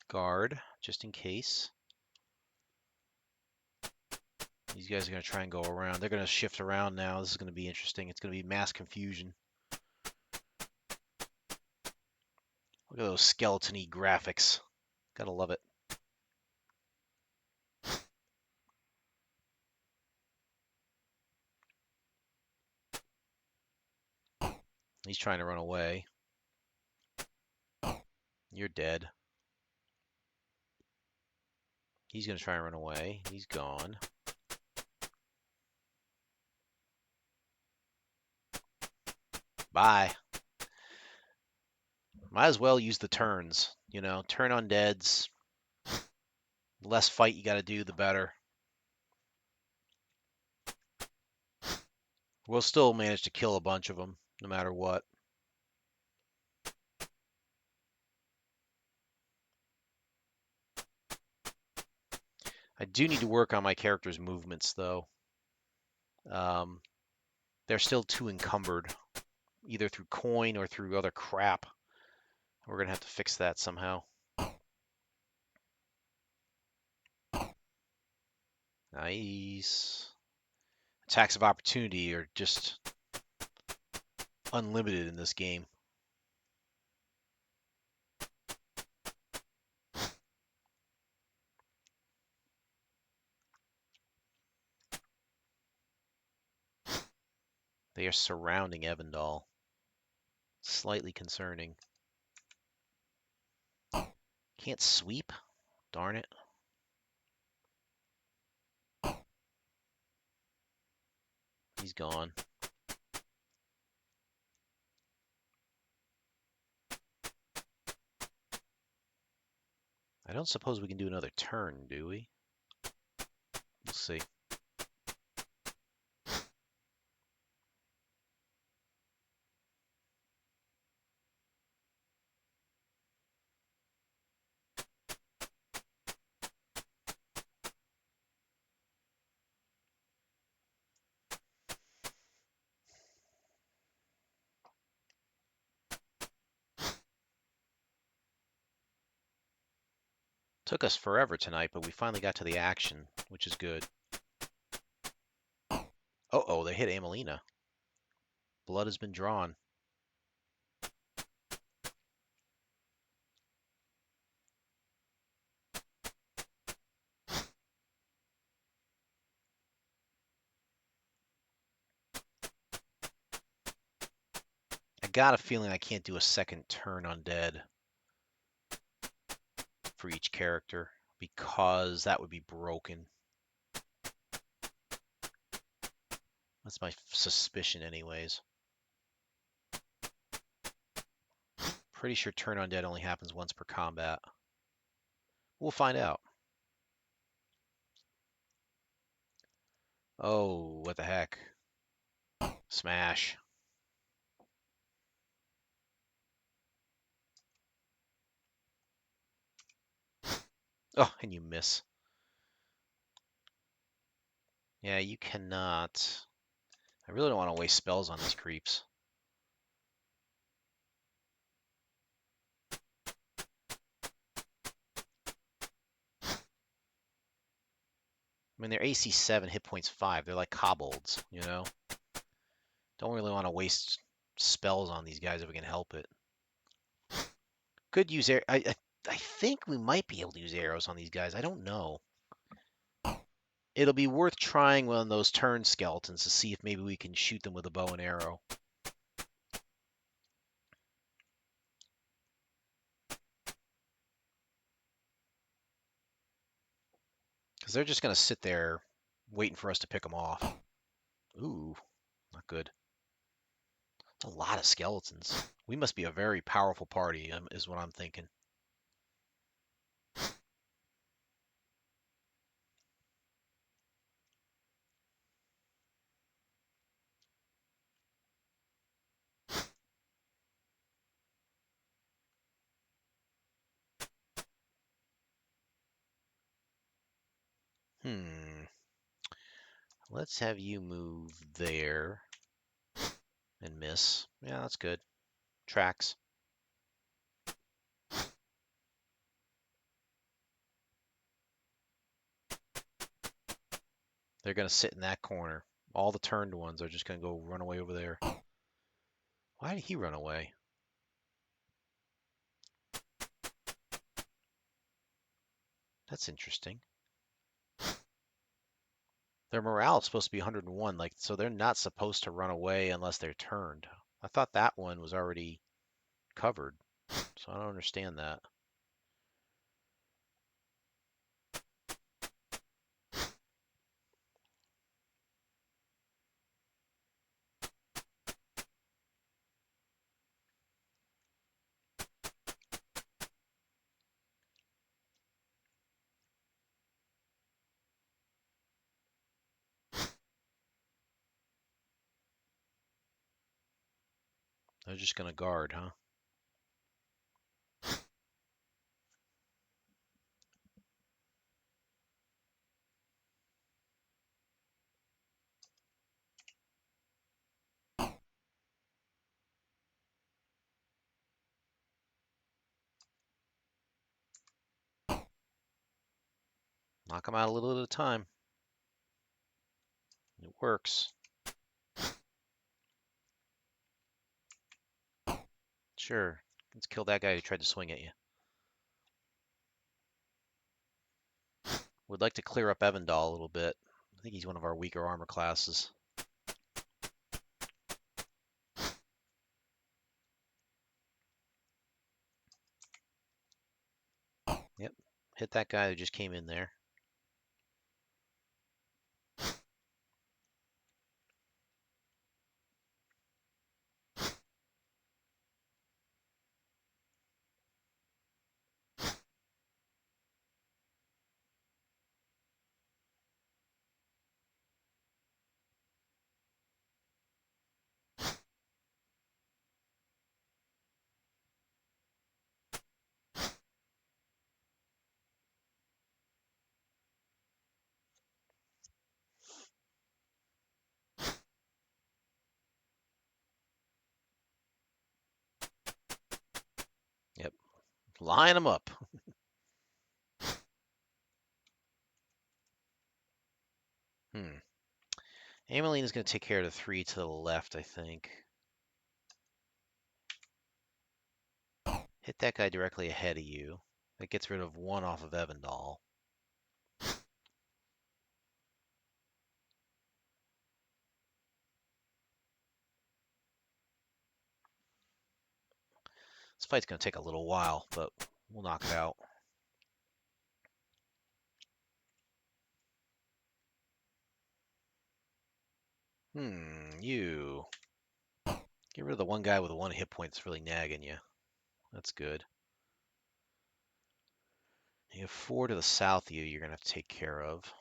Guard, just in case. These guys are going to try and go around. They're going to shift around now. This is going to be interesting. It's going to be mass confusion. Look at those skeleton-y graphics. Gotta love it. He's trying to run away. You're dead. He's going to try and run away. He's gone. Bye. Might as well use the turns. You know, turn on deads. The less fight you got to do, the better. We'll still manage to kill a bunch of them, no matter what. I do need to work on my character's movements, though. They're still too encumbered, either through coin or through other crap. We're going to have to fix that somehow. Nice. Attacks of opportunity are just unlimited in this game. They are surrounding Evandal. Slightly concerning. Can't sweep? Darn it. He's gone. I don't suppose we can do another turn, do we? We'll see. Took us forever tonight, but we finally got to the action, which is good. Uh-oh, they hit Amelina. Blood has been drawn. I got a feeling I can't do a second turn undead for each character because that would be broken. That's my suspicion anyways. Pretty sure turn undead only happens once per combat. We'll find out. Oh, what the heck. Smash. Oh, and you miss. Yeah, you cannot. I really don't want to waste spells on these creeps. I mean, they're AC 7, hit points 5. They're like kobolds, you know? Don't really want to waste spells on these guys if we can help it. Could use air. I think we might be able to use arrows on these guys. I don't know. It'll be worth trying one of those turn skeletons to see if maybe we can shoot them with a bow and arrow. Because they're just going to sit there waiting for us to pick them off. Ooh, not good. A lot of skeletons. We must be a very powerful party, is what I'm thinking. Let's have you move there and miss. Yeah, that's good. Tracks. They're going to sit in that corner. All the turned ones are just going to go run away over there. Why did he run away? That's interesting. Their morale is supposed to be 101, like, so they're not supposed to run away unless they're turned. I thought that one was already covered, so I don't understand that. They're just going to guard, huh? Knock them out a little at a time. It works. Sure. Let's kill that guy who tried to swing at you. Would like to clear up Evandal a little bit. I think he's one of our weaker armor classes. Yep. Hit that guy who just came in there. Yep. Line them up. Hmm. Amelina's going to take care of the 3 to the left, I think. Hit that guy directly ahead of you. That gets rid of 1 off of Evandal. This fight's going to take a little while, but we'll knock it out. You. Get rid of the 1 guy with 1 hit point that's really nagging you. That's good. You have 4 to the south of you you're going to have to take care of.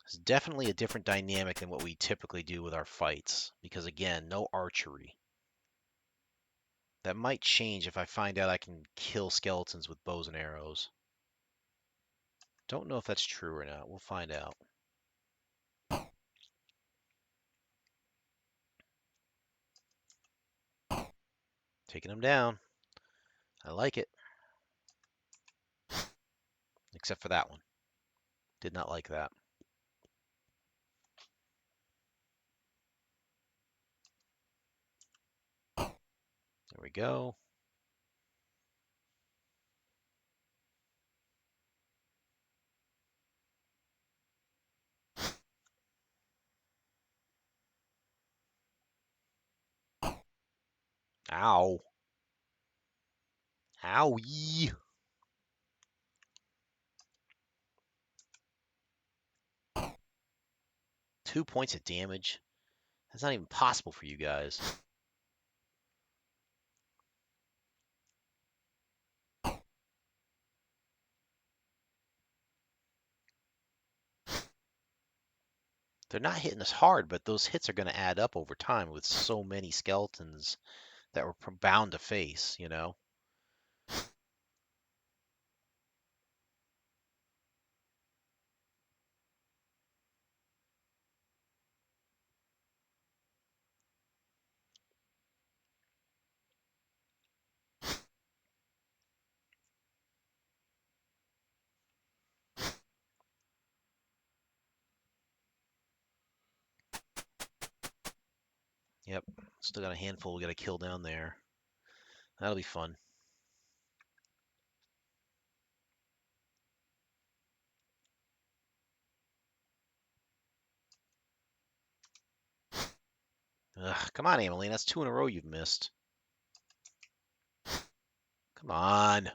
It's definitely a different dynamic than what we typically do with our fights, because again, no archery. That might change if I find out I can kill skeletons with bows and arrows. Don't know if that's true or not. We'll find out. Taking them down. I like it. Except for that one. Did not like that. There we go. Ow. Owie. 2 points of damage. That's not even possible for you guys. They're not hitting us hard, but those hits are going to add up over time with so many skeletons that we're bound to face, you know? Yep. Still got a handful we got to kill down there. That'll be fun. Ugh, come on, Amelie. That's 2 in a row you've missed. Come on.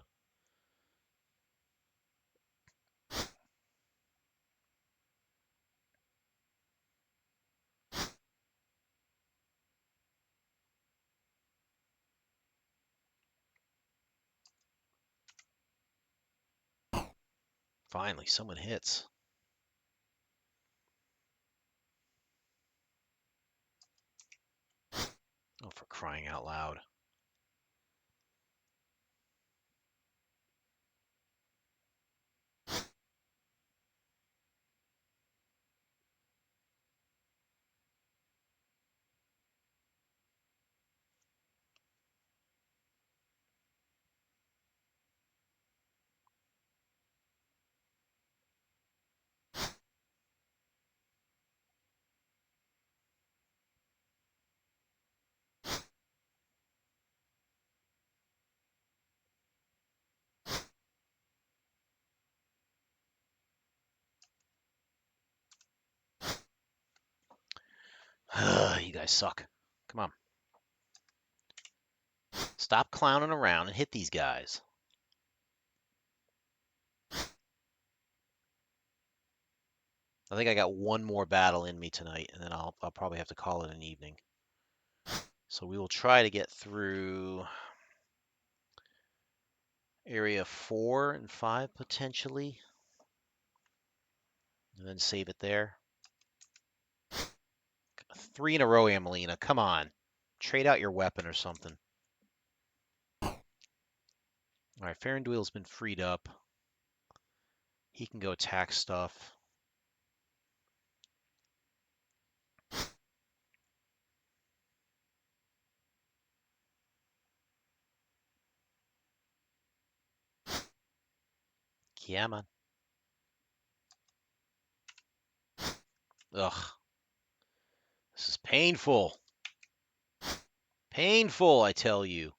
Finally, someone hits. Oh, for crying out loud. You guys suck. Come on. Stop clowning around and hit these guys. I think I got one more battle in me tonight, and then I'll probably have to call it an evening. So we will try to get through area 4 and 5 potentially, and then save it there. 3 in a row, Amelina. Come on. Trade out your weapon or something. All right, Farinduil's been freed up. He can go attack stuff. Yeah, man. Ugh. This is painful. Painful, I tell you.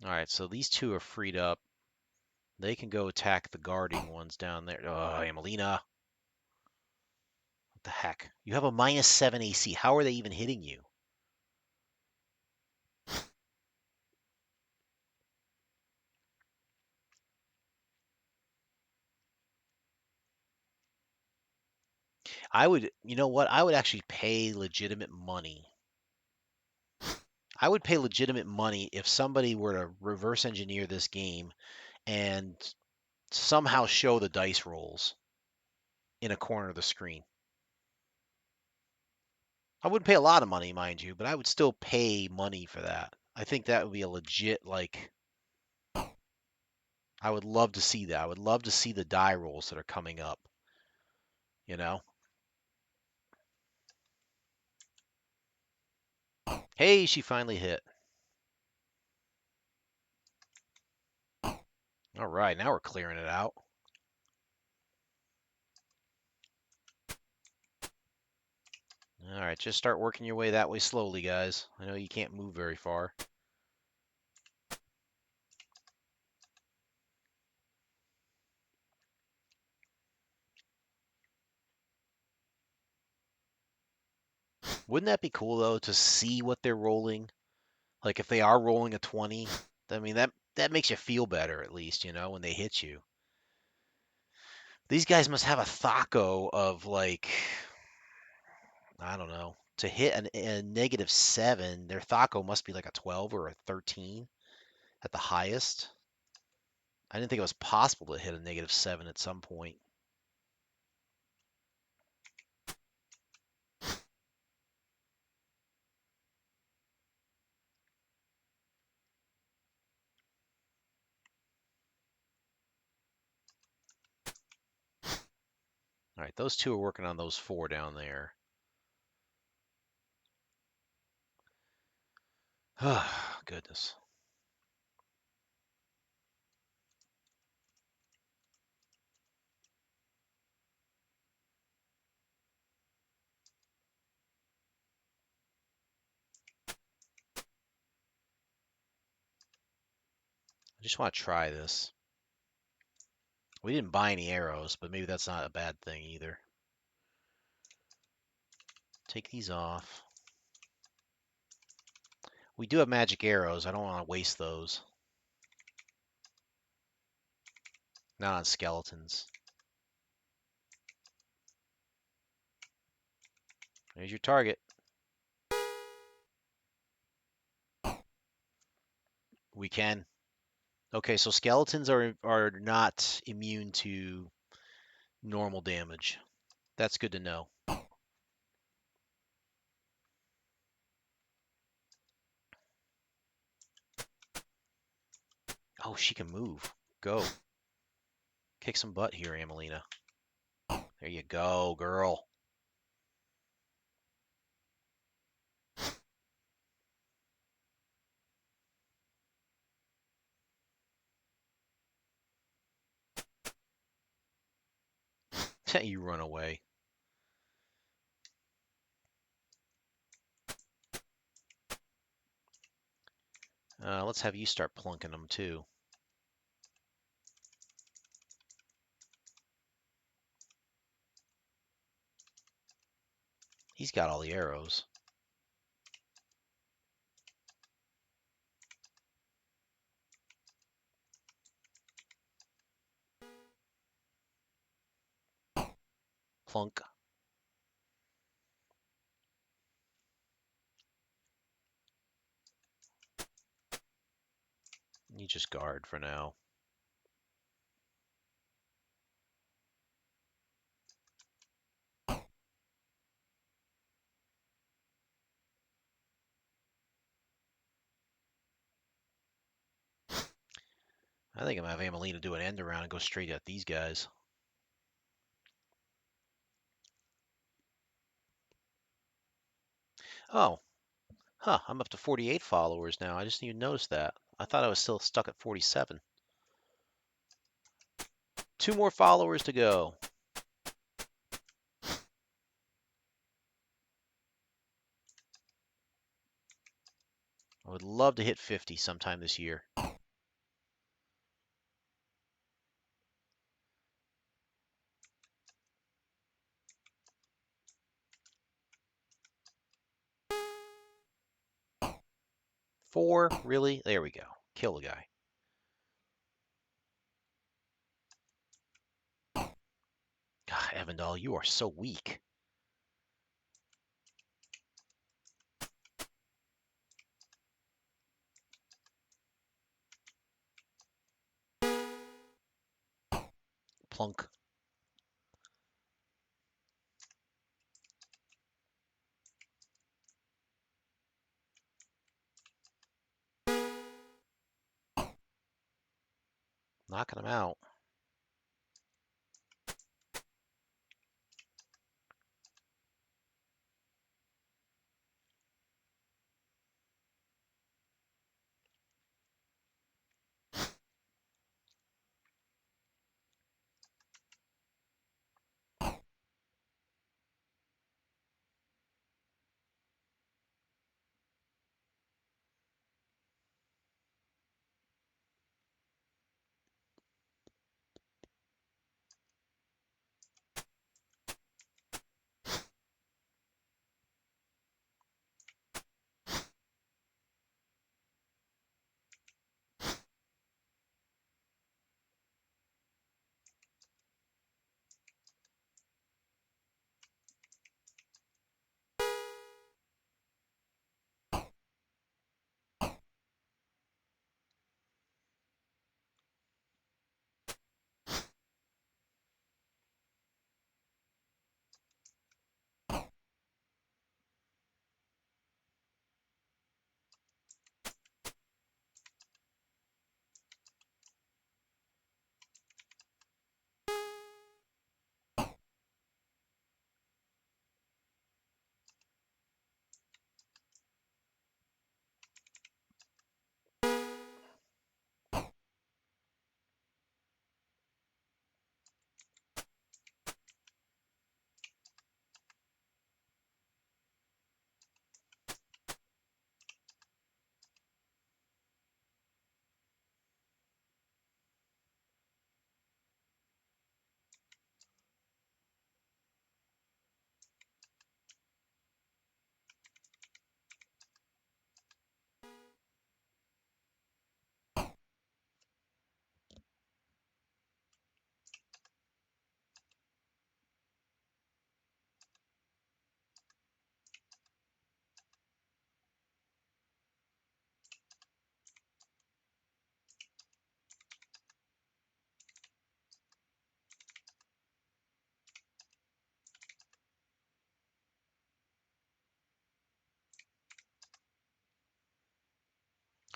All right, so these two are freed up. They can go attack the guarding ones down there. Oh, Amelina. What the heck? You have a -7 AC. How are they even hitting you? I would, you know what? I would actually pay legitimate money. I would pay legitimate money if somebody were to reverse engineer this game and somehow show the dice rolls in a corner of the screen. I wouldn't pay a lot of money, mind you, but I would still pay money for that. I think that would be a legit, like, I would love to see that. I would love to see the die rolls that are coming up, you know? Hey, she finally hit. All right, now we're clearing it out. All right, just start working your way that way slowly, guys. I know you can't move very far. Wouldn't that be cool, though, to see what they're rolling? Like, if they are rolling a 20, I mean, that makes you feel better, at least, you know, when they hit you. These guys must have a thaco of, like, I don't know. To hit a -7, their thaco must be like a 12 or a 13 at the highest. I didn't think it was possible to hit a -7 at some point. All right, those two are working on those 4 down there. Oh, goodness. I just want to try this. We didn't buy any arrows, but maybe that's not a bad thing either. Take these off. We do have magic arrows. I don't want to waste those. Not on skeletons. There's your target. We can. Okay, so skeletons are not immune to normal damage. That's good to know. Oh, she can move. Go. Kick some butt here, Amelina. There you go, girl. You run away. Let's have you start plunking them too. He's got all the arrows. Plunk. You just guard for now. I think I'm gonna have Amelina do an end around and go straight at these guys. Oh, huh, I'm up to 48 followers now. I just didn't even notice that. I thought I was still stuck at 47. 2 more followers to go. I would love to hit 50 sometime this year. Four? Really? There we go. Kill the guy. God, Evandal, you are so weak. Plunk. Knocking him out.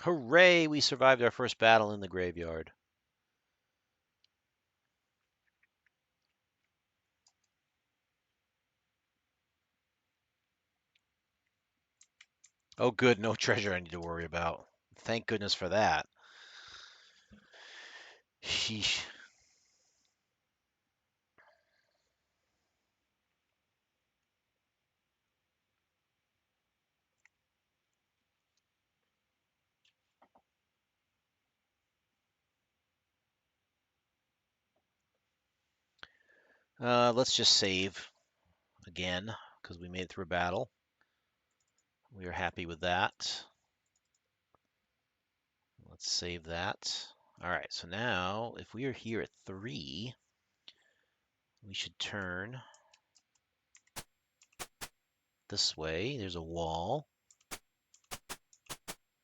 Hooray! We survived our first battle in the graveyard. Oh, good. No treasure I need to worry about. Thank goodness for that. Sheesh. Let's just save again because we made it through a battle. We are happy with that. Let's save that. All right, so now if we are here at 3, we should turn this way. There's a wall.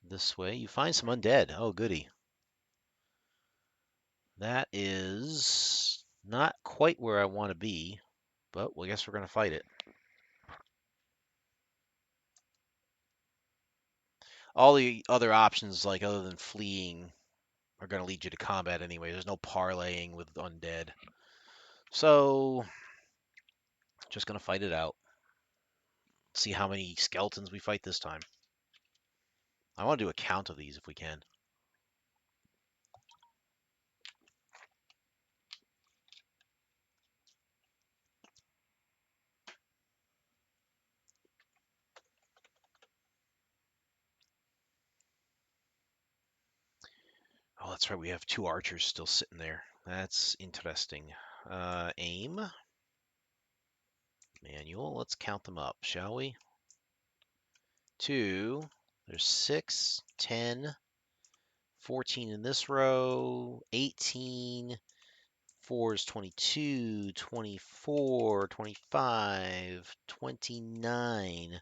This way. You find some undead. Oh, goody. That is not quite where I want to be, but well, I guess we're going to fight it. All the other options, like other than fleeing, are going to lead you to combat anyway. There's no parlaying with undead. So, just going to fight it out. See how many skeletons we fight this time. I want to do a count of these if we can. Oh, that's right. We have 2 archers still sitting there. That's interesting. Aim. Manual. Let's count them up, shall we? 2. There's 6, 10, 14 in this row, 18. 4 is 22, 24, 25, 29,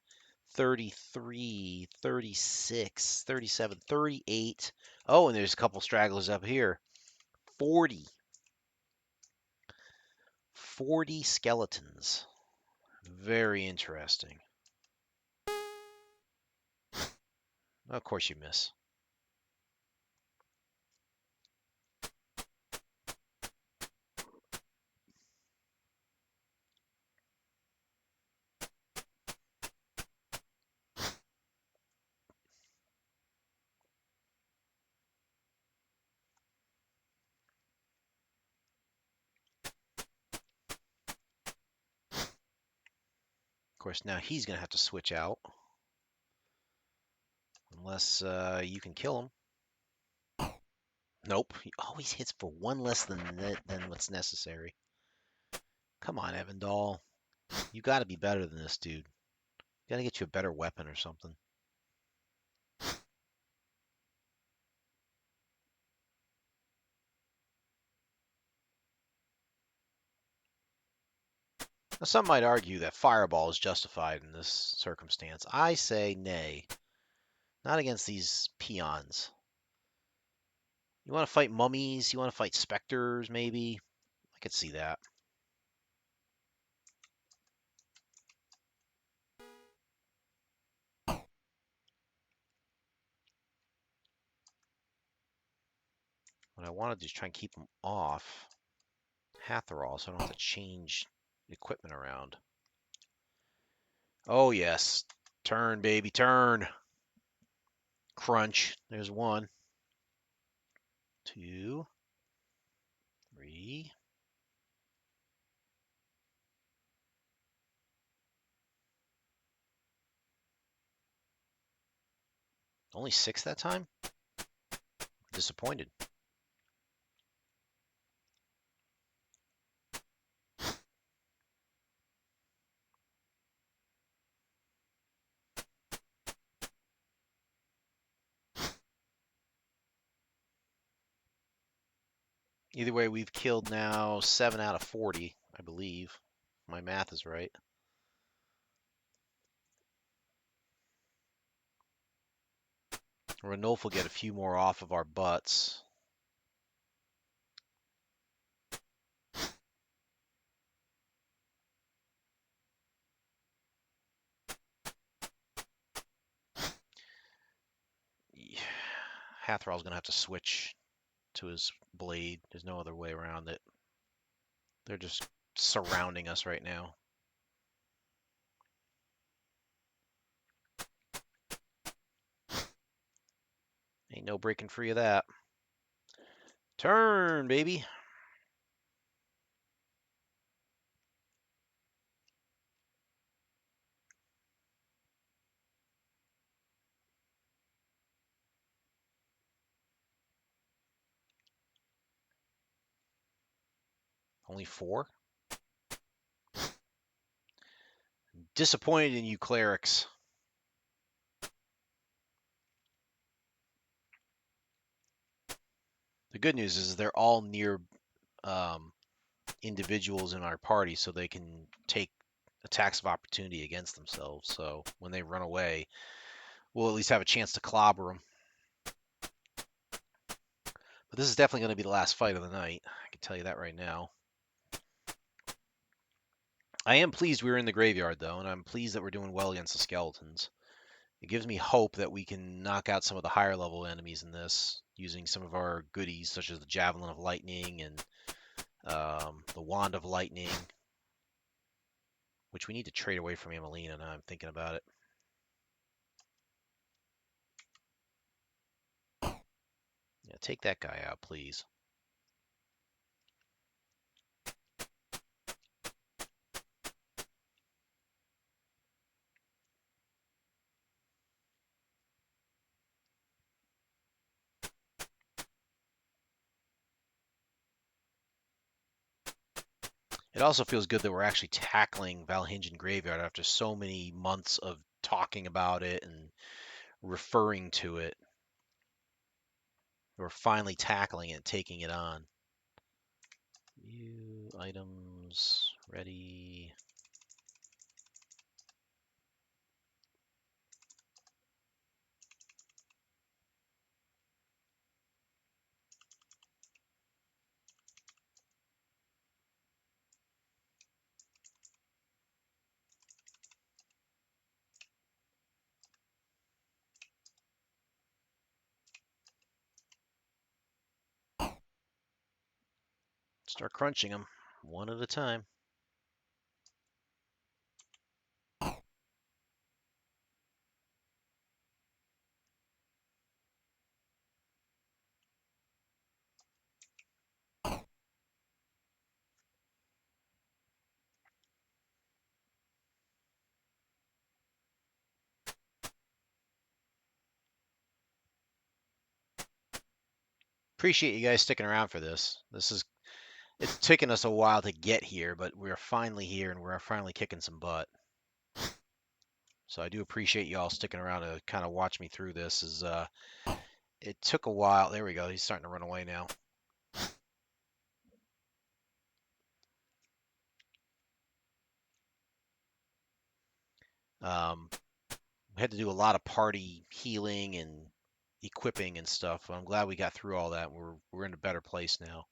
33, 36, 37, 38. Oh, and there's a couple stragglers up here. 40. 40 skeletons. Very interesting. Of course you miss. Of course, now he's going to have to switch out. Unless you can kill him. Nope. He always hits for 1 less than what's necessary. Come on, Evandal. You got to be better than this, dude. Got to get you a better weapon or something. Now, some might argue that Fireball is justified in this circumstance. I say nay. Not against these peons. You want to fight mummies? You want to fight specters, maybe? I could see that. What I want to do is try and keep them off Hatherall so I don't have to change equipment around. Oh, yes. Turn, baby, turn. Crunch. There's 1. 2. 3. Only 6 that time? Disappointed. Either way, we've killed now 7 out of 40, I believe. My math is right. Ranulf will get a few more off of our butts. Hathral's going to have to switch to his blade. There's no other way around it. They're just surrounding us right now. Ain't no breaking free of that. Turn, baby. Only 4? Disappointed in you, clerics. The good news is they're all near um, individuals in our party, so they can take attacks of opportunity against themselves. So when they run away, we'll at least have a chance to clobber them. But this is definitely going to be the last fight of the night. I can tell you that right now. I am pleased we were in the graveyard, though, and I'm pleased that we're doing well against the skeletons. It gives me hope that we can knock out some of the higher level enemies in this using some of our goodies, such as the Javelin of Lightning and the Wand of Lightning, which we need to trade away from Amelina now I'm thinking about it. Yeah, take that guy out, please. It also feels good that we're actually tackling Valhingen Graveyard after so many months of talking about it and referring to it. We're finally tackling it, taking it on. View items, ready. Start crunching them one at a time. Appreciate you guys sticking around for this. It's taken us a while to get here, but we're finally here and we're finally kicking some butt. So I do appreciate you all sticking around to kind of watch me through this. It took a while. There we go. He's starting to run away now. We had to do a lot of party healing and equipping and stuff. But I'm glad we got through all that. We're in a better place now.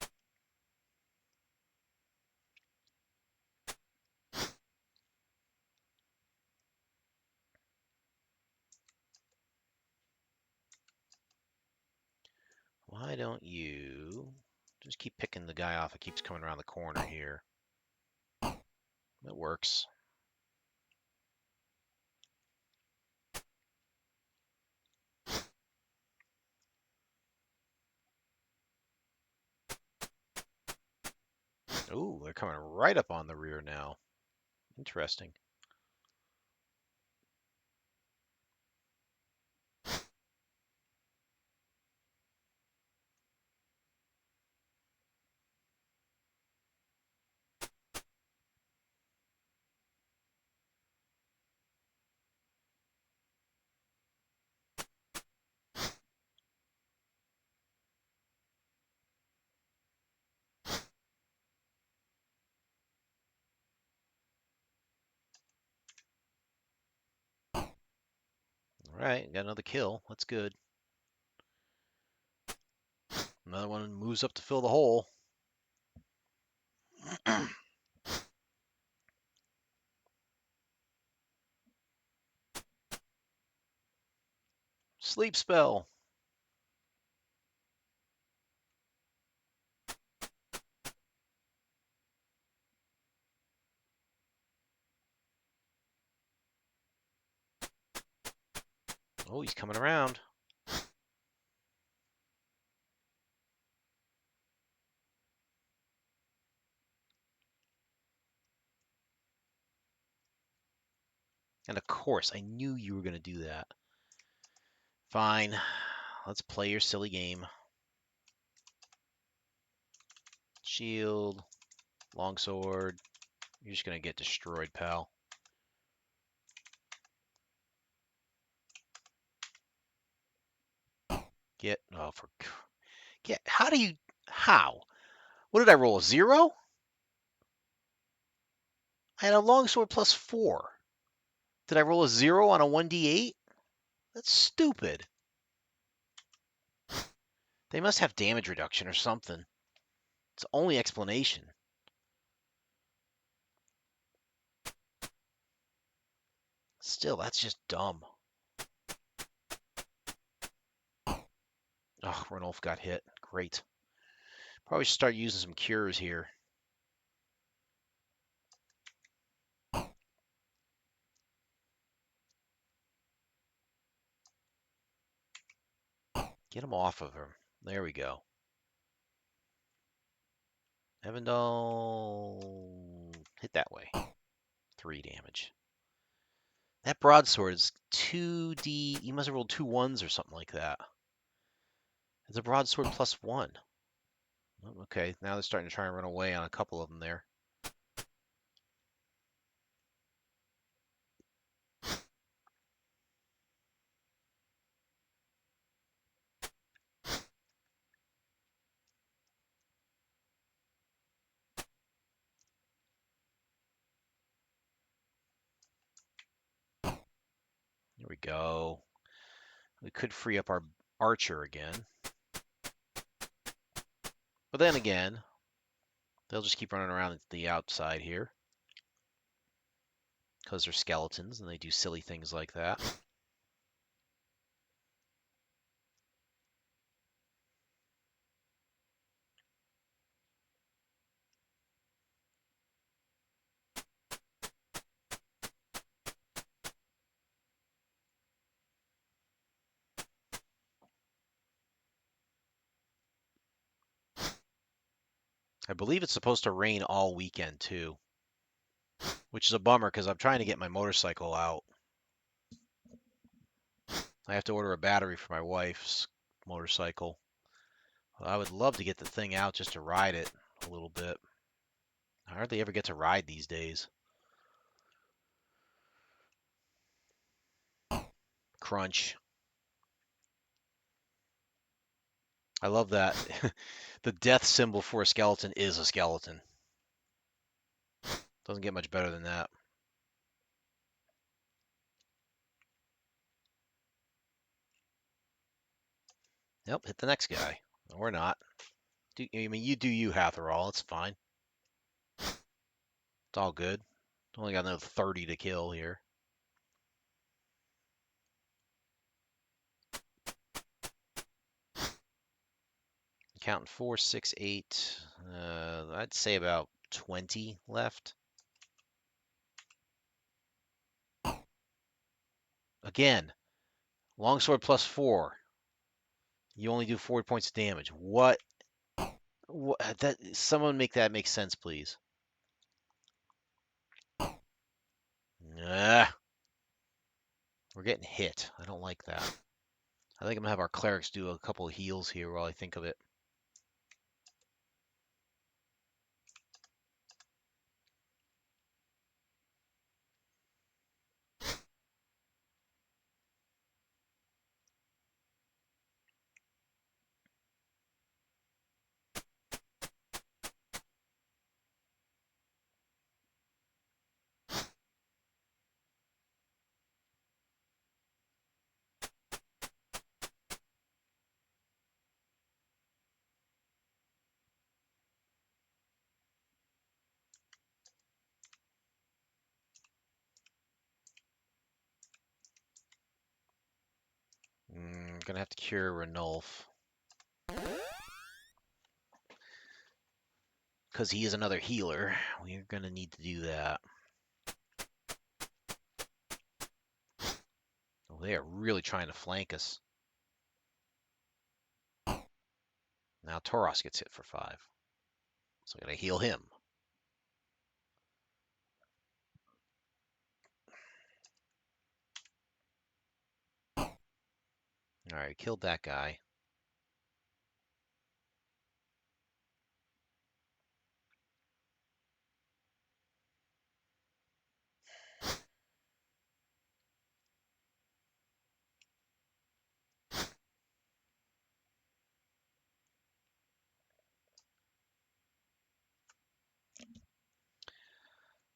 Why don't you just keep picking the guy off that keeps coming around the corner here? That works. Ooh, they're coming right up on the rear now. Interesting. All right, got another kill. That's good. Another one moves up to fill the hole. Sleep spell. Oh, he's coming around. And of course, I knew you were going to do that. Fine. Let's play your silly game. Shield. Longsword. You're just going to get destroyed, pal. Get, oh, get, how? What did I roll, a 0? I had a longsword plus 4. Did I roll a 0 on a 1d8? That's stupid. They must have damage reduction or something. It's the only explanation. Still, that's just dumb. Oh, Ranulf got hit. Great. Probably should start using some cures here. Get him off of her. There we go. Evandel, hit that way. 3 damage. That broadsword is 2d. You must have rolled 2 1s or something like that. It's a broadsword plus 1. Okay, now they're starting to try and run away on a couple of them there. Here we go. We could free up our archer again. But then again, they'll just keep running around the outside here. Because they're skeletons and they do silly things like that. I believe it's supposed to rain all weekend too. Which is a bummer because I'm trying to get my motorcycle out. I have to order a battery for my wife's motorcycle. I would love to get the thing out just to ride it a little bit. I hardly ever get to ride these days. Crunch. I love that. The death symbol for a skeleton is a skeleton. Doesn't get much better than that. Yep, hit the next guy. Or not. I mean, you do you, Hatherall. It's fine. It's all good. Only got another 30 to kill here. Counting 4, 6, 8. I'd say about 20 left. Again, longsword plus 4. You only do 4 points of damage. What? That someone make that make sense, please. We're getting hit. I don't like that. I think I'm gonna have our clerics do a couple of heals here while I think of it. Gonna have to cure Ranulf. Because he is another healer. We're gonna need to do that. Oh, they are really trying to flank us. Now Toros gets hit for 5. So I gotta heal him. Alright, killed that guy.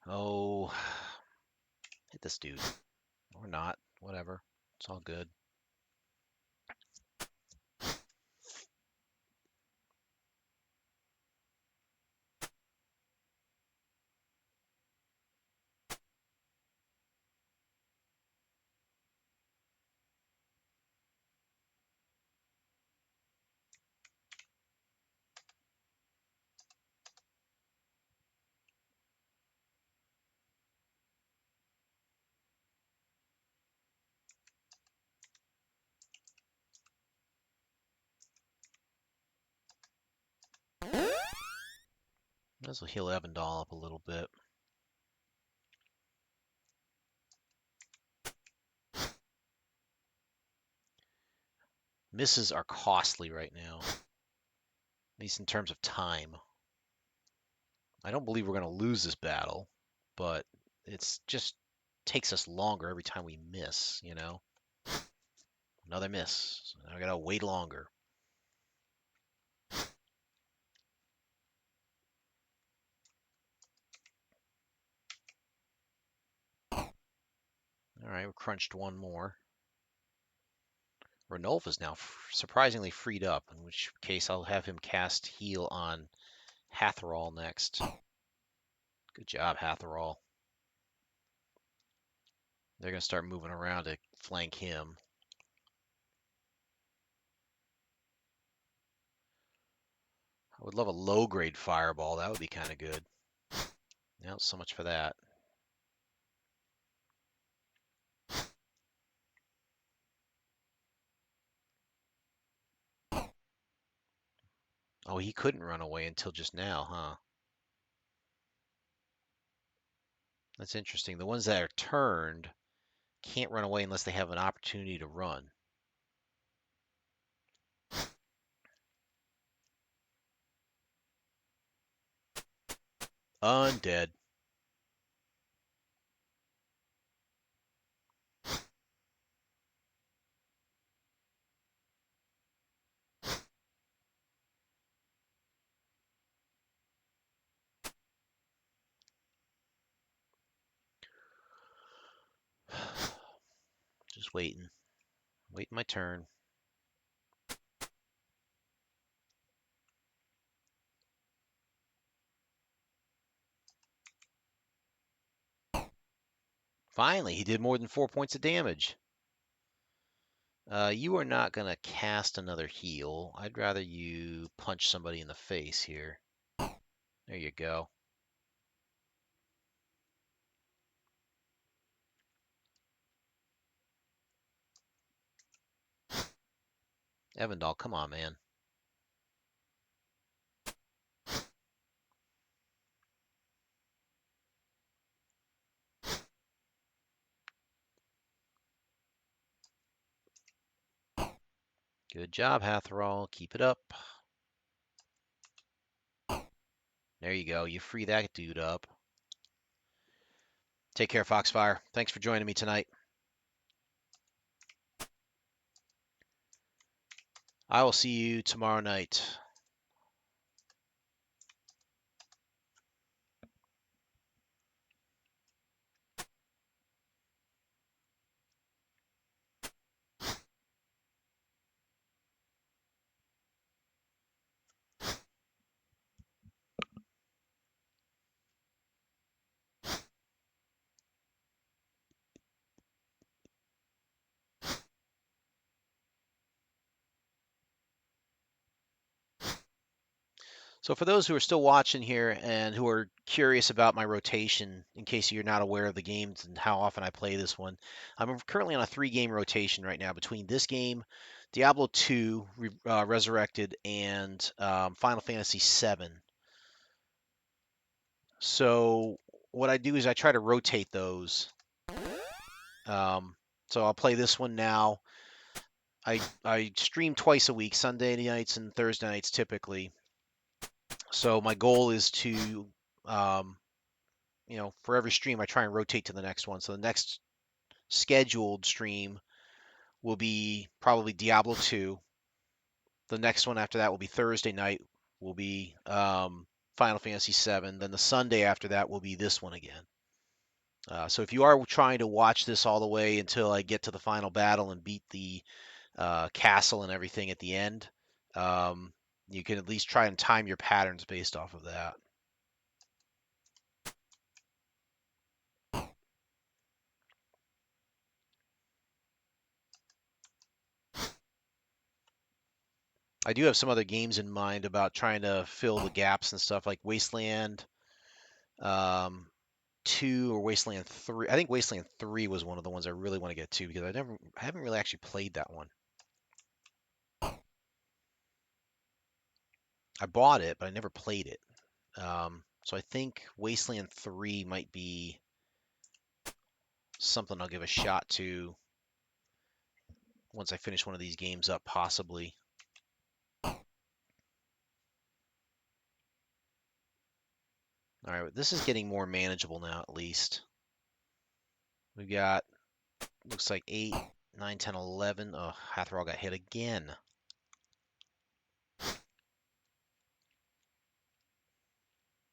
Oh, hit this dude. Or not. Whatever. It's all good. This will heal Evandal up a little bit. Misses are costly right now, at least in terms of time. I don't believe we're going to lose this battle, but it's just takes us longer every time we miss, you know? Another miss. So now I got to wait longer. All right, we crunched one more. Ranulf is now surprisingly freed up, in which case I'll have him cast heal on Hatherall next. Good job, Hatherall. They're going to start moving around to flank him. I would love a low-grade fireball. That would be kind of good. Now, so much for that. Oh, he couldn't run away until just now, huh? That's interesting. The ones that are turned can't run away unless they have an opportunity to run. Undead. Just waiting. Waiting my turn. Finally, he did more than 4 points of damage. You are not going to cast another heal. I'd rather you punch somebody in the face here. There you go. Evandal, come on, man. Good job, Hatherall. Keep it up. There you go. You free that dude up. Take care, Foxfire. Thanks for joining me tonight. I will see you tomorrow night. So for those who are still watching here and who are curious about my rotation, in case you're not aware of the games and how often I play this one, I'm currently on a 3-game rotation right now between this game, Diablo 2 Resurrected, and Final Fantasy 7. So what I do is I try to rotate those. So I'll play this one now. I stream twice a week, Sunday nights and Thursday nights typically. So my goal is to, um, for every stream, I try and rotate to the next one. So the next scheduled stream will be probably Diablo 2. The next one after that will be Thursday night. Will be Final Fantasy VII. Then the Sunday after that will be this one again. So if you are trying to watch this all the way until I get to the final battle and beat the castle and everything at the end, um, you can at least try and time your patterns based off of that. I do have some other games in mind about trying to fill the gaps and stuff like Wasteland um, 2 or Wasteland 3. I think Wasteland 3 was one of the ones I really want to get to because I haven't really actually played that one. I bought it, but I never played it. So I think Wasteland 3 might be something I'll give a shot to once I finish one of these games up, possibly. All right, this is getting more manageable now, at least. We've got, looks like 8, 9, 10, 11. Oh, Hathrall got hit again.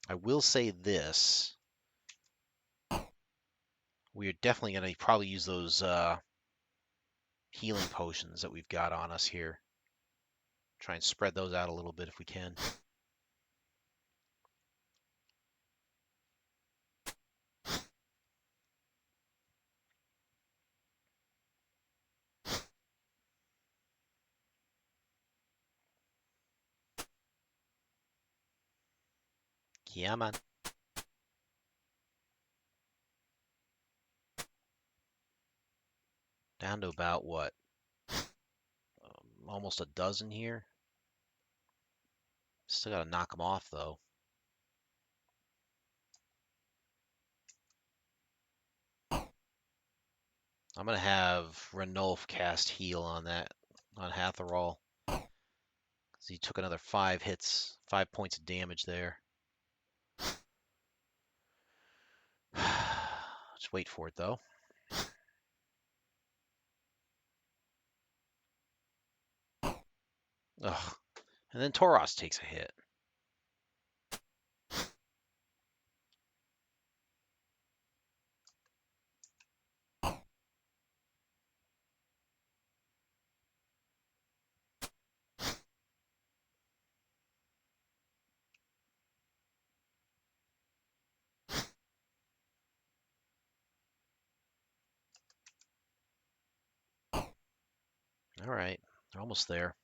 I will say this. We are definitely going to probably use those healing potions that we've got on us here. Try and spread those out a little bit if we can. Yeah, man. Down to about what? Almost a dozen here. Still got to knock them off, though. I'm going to have Ranulf cast heal on that, on Hathrall. He took another 5 hits, 5 points of damage there. Just wait for it, though. Ugh. And then Tauros takes a hit. All right, they're almost there.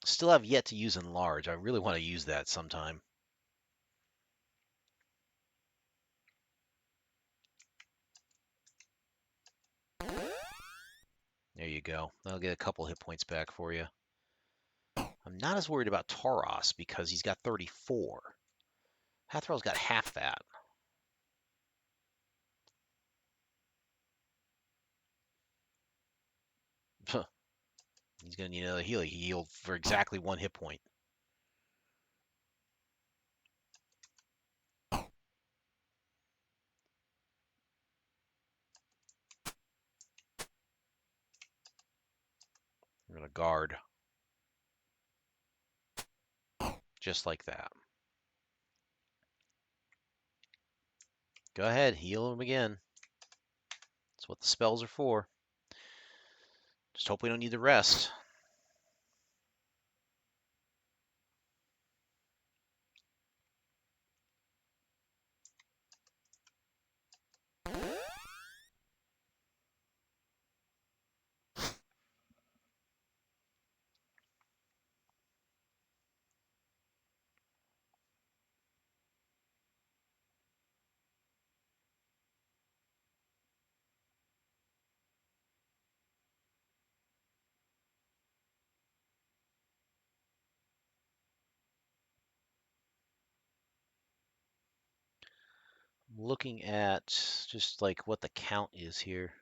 Still have yet to use Enlarge. I really want to use that sometime. There you go. That'll get a couple hit points back for you. I'm not as worried about Tauros because he's got 34. Hathrall's got half that. He's going to need another heal. He healed for exactly 1 hit point. We're going to guard. Just like that. Go ahead, heal him again. That's what the spells are for. Just hope we don't need the rest. I'm looking at just like what the count is here.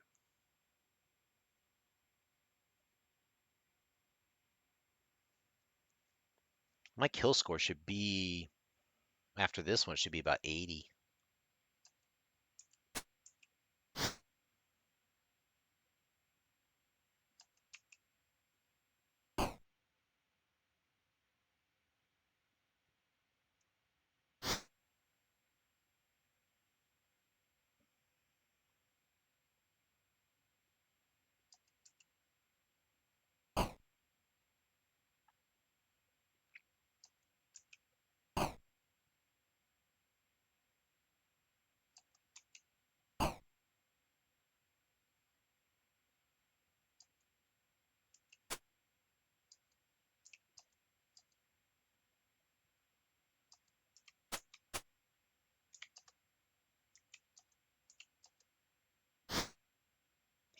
My kill score should be, after this one, should be about 80.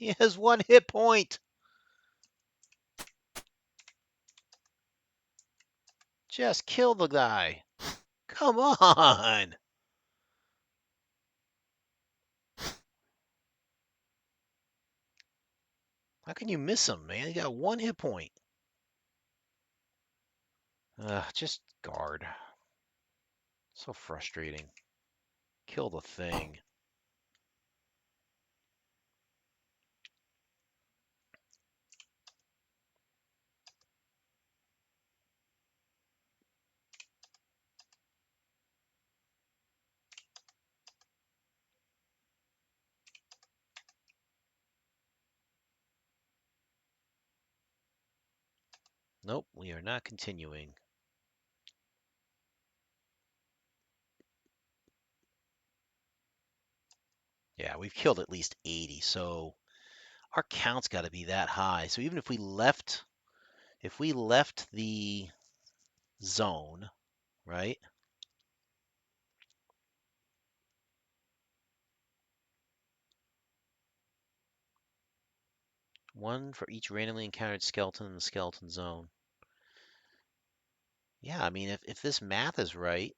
He has 1 hit point. Just kill the guy. Come on. How can you miss him, man? He got 1 hit point. Just guard. So frustrating. Kill the thing. Nope, we are not continuing. Yeah, we've killed at least 80, so our count's got to be that high. So even if we left the zone, right? One for each randomly encountered skeleton in the skeleton zone. Yeah, I mean, if this math is right,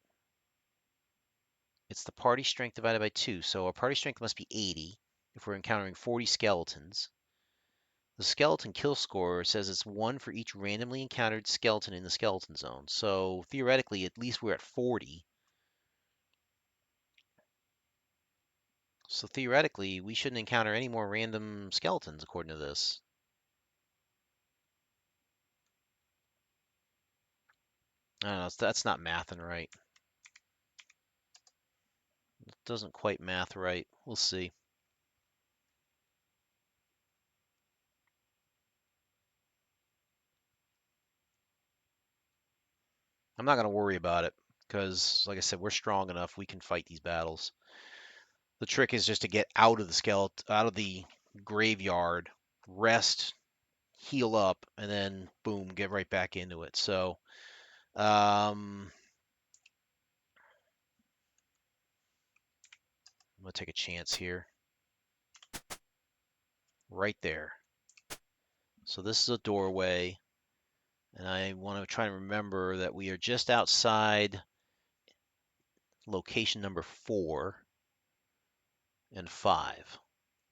it's the party strength divided by 2. So our party strength must be 80 if we're encountering 40 skeletons. The skeleton kill score says it's 1 for each randomly encountered skeleton in the skeleton zone. So theoretically, at least we're at 40. So theoretically, we shouldn't encounter any more random skeletons according to this. I don't know, that's not mathing right. It doesn't quite math right. We'll see. I'm not going to worry about it because, like I said, we're strong enough. We can fight these battles. The trick is just to get out of the out of the graveyard, rest, heal up, and then boom, get right back into it. So, I'm gonna take a chance here, right there. So this is a doorway, and I want to try and remember that we are just outside location number 4 and 5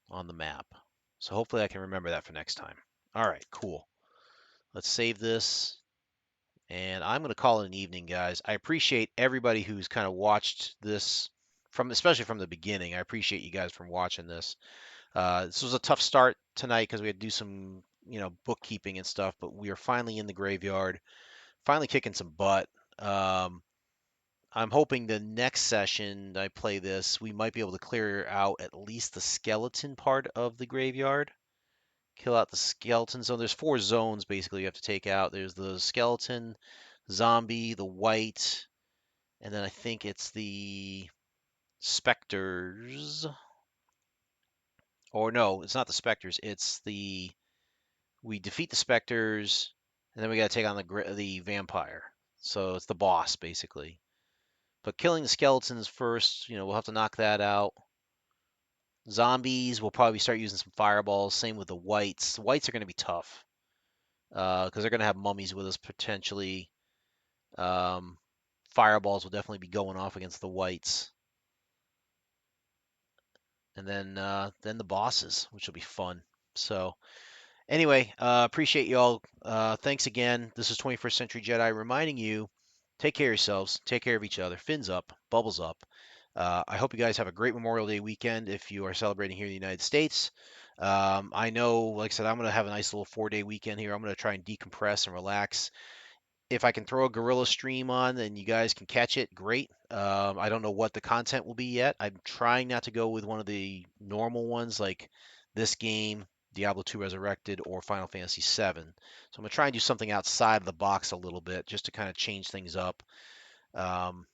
on the map. So hopefully I can remember that for next time. All right, cool. Let's save this. And I'm going to call it an evening, guys. I appreciate everybody who's kind of watched this especially from the beginning. I appreciate you guys from watching this. This was a tough start tonight because we had to do some, bookkeeping and stuff, but we are finally in the graveyard, finally kicking some butt. Um, I'm hoping the next session I play this, we might be able to clear out at least the skeleton part of the graveyard. Kill out the skeleton zone. There's 4 zones basically you have to take out. There's the skeleton, zombie, the white, and then I think it's the specters. Or no, it's not the specters. It's we defeat the specters, and then we got to take on the vampire. So it's the boss basically. But killing the skeletons first, we'll have to knock that out. Zombies, we'll probably start using some fireballs. Same with the whites. The whites are going to be tough because they're going to have mummies with us potentially. Um, Fireballs will definitely be going off against the whites, and then the bosses, which will be fun. So anyway, appreciate you all. Thanks again. This is 21st Century Jedi reminding you: take care of yourselves, take care of each other. Fins up, bubbles up. I hope you guys have a great Memorial Day weekend if you are celebrating here in the United States. I know, like I said, I'm going to have a nice little 4-day weekend here. I'm going to try and decompress and relax. If I can throw a gorilla stream on and you guys can catch it, great. I don't know what the content will be yet. I'm trying not to go with one of the normal ones like this game, Diablo 2 Resurrected, or Final Fantasy 7. So I'm gonna try and do something outside of the box a little bit just to kind of change things up. Um,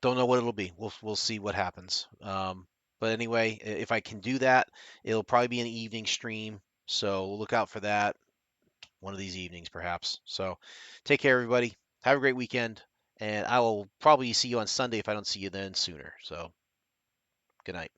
don't know what it'll be. We'll see what happens. But anyway, if I can do that, it'll probably be an evening stream. So look out for that one of these evenings, perhaps. So take care, everybody. Have a great weekend. And I will probably see you on Sunday if I don't see you then sooner. So good night.